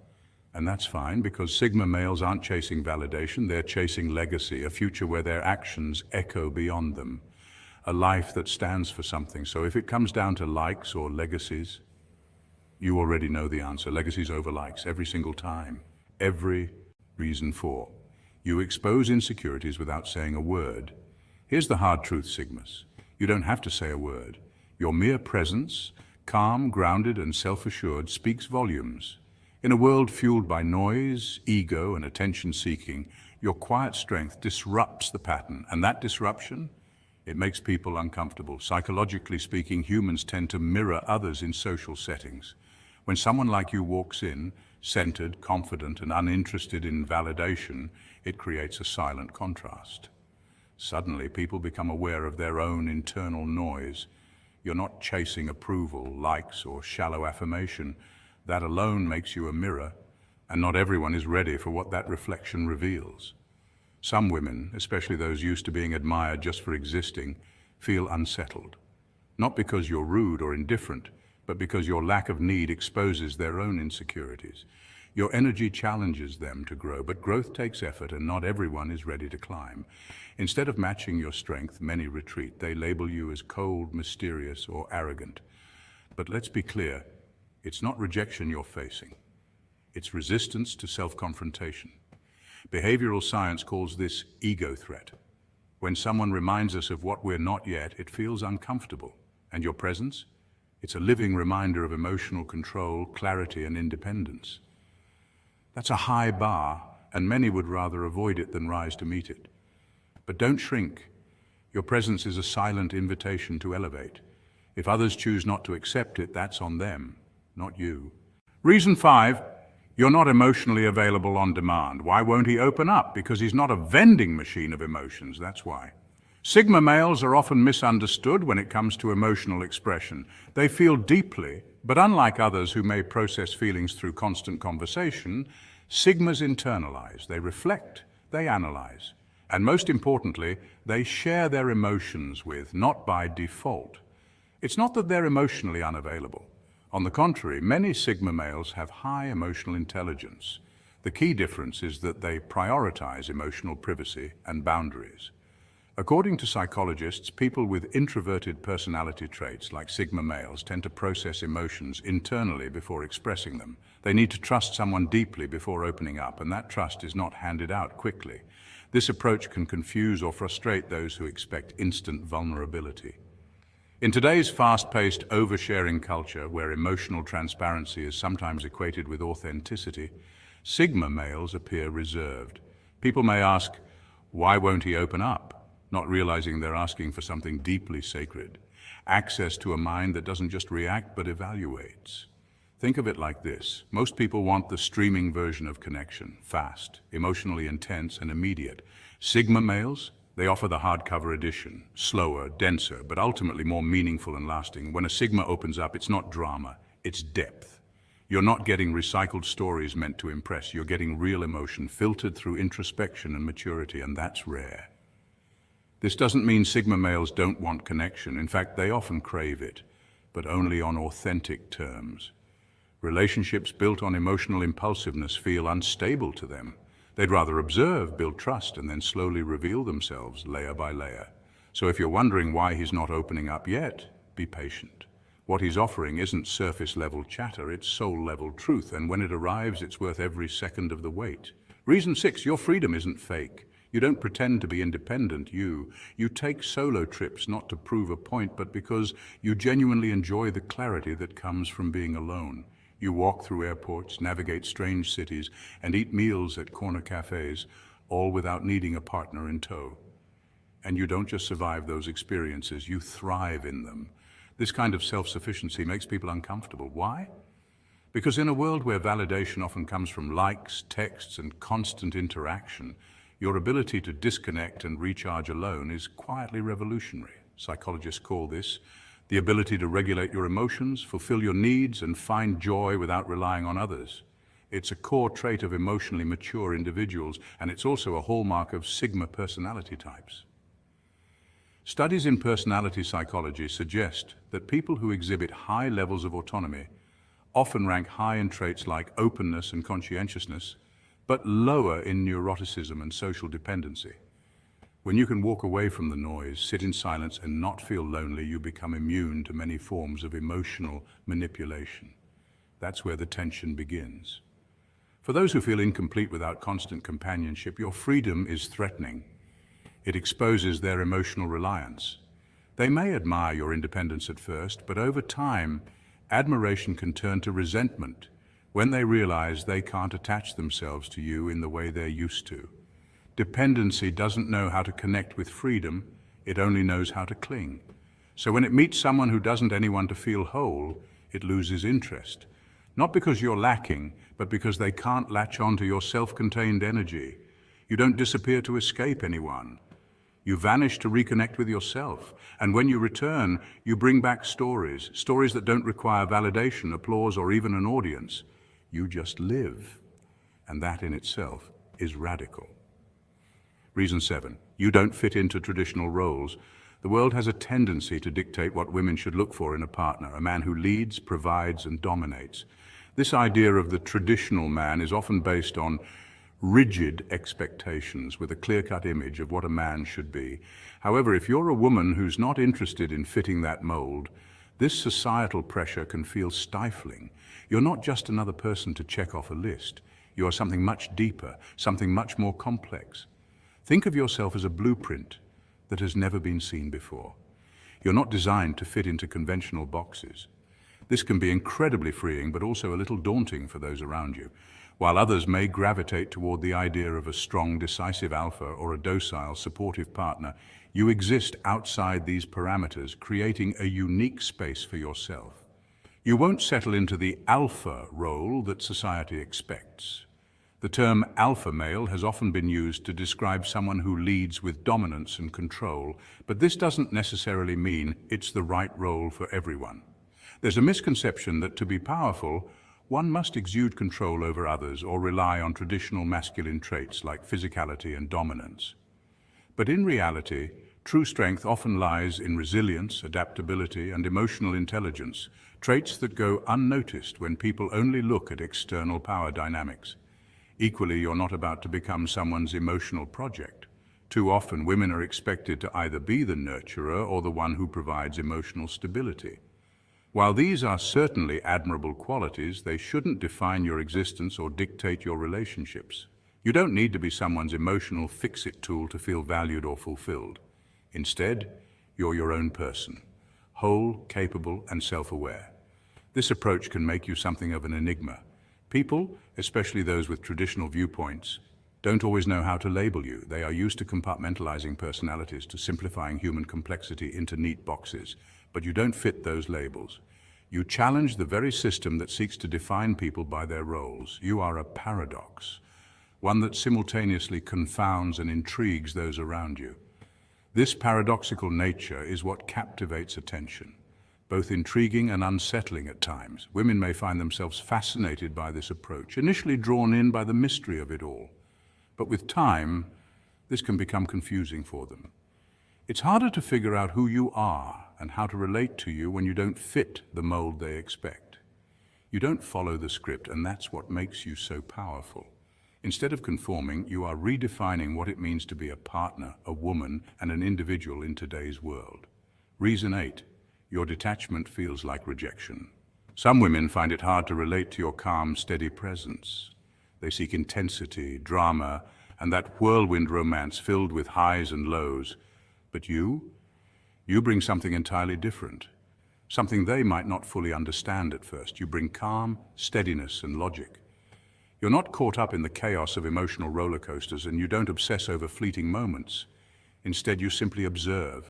And that's fine, because Sigma males aren't chasing validation, they're chasing legacy, a future where their actions echo beyond them, a life that stands for something. So if it comes down to likes or legacies, you already know the answer. Legacies over likes every single time. Every reason for. You expose insecurities without saying a word. Here's the hard truth, Sigmas. You don't have to say a word. Your mere presence, calm, grounded, and self-assured, speaks volumes. In a world fueled by noise, ego, and attention-seeking, your quiet strength disrupts the pattern, and that disruption, it makes people uncomfortable. Psychologically speaking, humans tend to mirror others in social settings. When someone like you walks in, centered, confident, and uninterested in validation, it creates a silent contrast. Suddenly, people become aware of their own internal noise. You're not chasing approval, likes, or shallow affirmation. That alone makes you a mirror, and not everyone is ready for what that reflection reveals. Some women, especially those used to being admired just for existing, feel unsettled. Not because you're rude or indifferent, but because your lack of need exposes their own insecurities. Your energy challenges them to grow, but growth takes effort and not everyone is ready to climb. Instead of matching your strength, many retreat. They label you as cold, mysterious, or arrogant. But let's be clear, it's not rejection you're facing. It's resistance to self-confrontation. Behavioral science calls this ego threat. When someone reminds us of what we're not yet, it feels uncomfortable. And your presence? It's a living reminder of emotional control, clarity, and independence. That's a high bar, and many would rather avoid it than rise to meet it. But don't shrink. Your presence is a silent invitation to elevate. If others choose not to accept it, that's on them, not you. Reason 5, you're not emotionally available on demand. Why won't he open up? Because he's not a vending machine of emotions, that's why. Sigma males are often misunderstood when it comes to emotional expression. They feel deeply, but unlike others who may process feelings through constant conversation, Sigmas internalize, they reflect, they analyze. And most importantly, they share their emotions with, not by default. It's not that they're emotionally unavailable. On the contrary, many Sigma males have high emotional intelligence. The key difference is that they prioritize emotional privacy and boundaries. According to psychologists, people with introverted personality traits like Sigma males tend to process emotions internally before expressing them. They need to trust someone deeply before opening up, and that trust is not handed out quickly. This approach can confuse or frustrate those who expect instant vulnerability. In today's fast-paced, oversharing culture, where emotional transparency is sometimes equated with authenticity, Sigma males appear reserved. People may ask, why won't he open up? Not realizing they're asking for something deeply sacred, access to a mind that doesn't just react but evaluates. Think of it like this. Most people want the streaming version of connection, fast, emotionally intense, and immediate. Sigma males, they offer the hardcover edition, slower, denser, but ultimately more meaningful and lasting. When a Sigma opens up, it's not drama, it's depth. You're not getting recycled stories meant to impress. You're getting real emotion, filtered through introspection and maturity, and that's rare. This doesn't mean Sigma males don't want connection. In fact, they often crave it, but only on authentic terms. Relationships built on emotional impulsiveness feel unstable to them. They'd rather observe, build trust, and then slowly reveal themselves layer by layer. So if you're wondering why he's not opening up yet, be patient. What he's offering isn't surface-level chatter, it's soul-level truth, and when it arrives, it's worth every second of the wait. Reason 6, your freedom isn't fake. You don't pretend to be independent, you take solo trips not to prove a point, but because you genuinely enjoy the clarity that comes from being alone. You walk through airports, navigate strange cities, and eat meals at corner cafes, all without needing a partner in tow. And you don't just survive those experiences, you thrive in them. This kind of self-sufficiency makes people uncomfortable. Why? Because in a world where validation often comes from likes, texts, and constant interaction, your ability to disconnect and recharge alone is quietly revolutionary. Psychologists call this the ability to regulate your emotions, fulfill your needs, and find joy without relying on others. It's a core trait of emotionally mature individuals, and it's also a hallmark of Sigma personality types. Studies in personality psychology suggest that people who exhibit high levels of autonomy often rank high in traits like openness and conscientiousness, but lower in neuroticism and social dependency. When you can walk away from the noise, sit in silence, and not feel lonely, you become immune to many forms of emotional manipulation. That's where the tension begins. For those who feel incomplete without constant companionship, your freedom is threatening. It exposes their emotional reliance. They may admire your independence at first, but over time, admiration can turn to resentment when they realize they can't attach themselves to you in the way they're used to. Dependency doesn't know how to connect with freedom, it only knows how to cling. So when it meets someone who doesn't anyone to feel whole, it loses interest. Not because you're lacking, but because they can't latch on to your self-contained energy. You don't disappear to escape anyone. You vanish to reconnect with yourself. And when you return, you bring back stories that don't require validation, applause, or even an audience. You just live. And that in itself is radical. Reason 7, you don't fit into traditional roles. The world has a tendency to dictate what women should look for in a partner, a man who leads, provides, and dominates. This idea of the traditional man is often based on rigid expectations with a clear-cut image of what a man should be. However, if you're a woman who's not interested in fitting that mold, this societal pressure can feel stifling. You're not just another person to check off a list. You are something much deeper, something much more complex. Think of yourself as a blueprint that has never been seen before. You're not designed to fit into conventional boxes. This can be incredibly freeing, but also a little daunting for those around you. While others may gravitate toward the idea of a strong, decisive alpha or a docile, supportive partner, you exist outside these parameters, creating a unique space for yourself. You won't settle into the alpha role that society expects. The term alpha male has often been used to describe someone who leads with dominance and control, but this doesn't necessarily mean it's the right role for everyone. There's a misconception that to be powerful, one must exude control over others or rely on traditional masculine traits like physicality and dominance. But in reality, true strength often lies in resilience, adaptability, and emotional intelligence, traits that go unnoticed when people only look at external power dynamics. Equally, you're not about to become someone's emotional project. Too often, women are expected to either be the nurturer or the one who provides emotional stability. While these are certainly admirable qualities, they shouldn't define your existence or dictate your relationships. You don't need to be someone's emotional fix-it tool to feel valued or fulfilled. Instead, you're your own person, whole, capable, and self-aware. This approach can make you something of an enigma. People, especially those with traditional viewpoints, don't always know how to label you. They are used to compartmentalizing personalities, to simplifying human complexity into neat boxes. But you don't fit those labels. You challenge the very system that seeks to define people by their roles. You are a paradox, one that simultaneously confounds and intrigues those around you. This paradoxical nature is what captivates attention, both intriguing and unsettling at times. Women may find themselves fascinated by this approach, initially drawn in by the mystery of it all. But with time, this can become confusing for them. It's harder to figure out who you are and how to relate to you when you don't fit the mold they expect. You don't follow the script, and that's what makes you so powerful. Instead of conforming, you are redefining what it means to be a partner, a woman, and an individual in today's world. Reason 8, your detachment feels like rejection. Some women find it hard to relate to your calm, steady presence. They seek intensity, drama, and that whirlwind romance filled with highs and lows. But you bring something entirely different, something they might not fully understand at first. You bring calm, steadiness, and logic. You're not caught up in the chaos of emotional roller coasters, and you don't obsess over fleeting moments. Instead, you simply observe.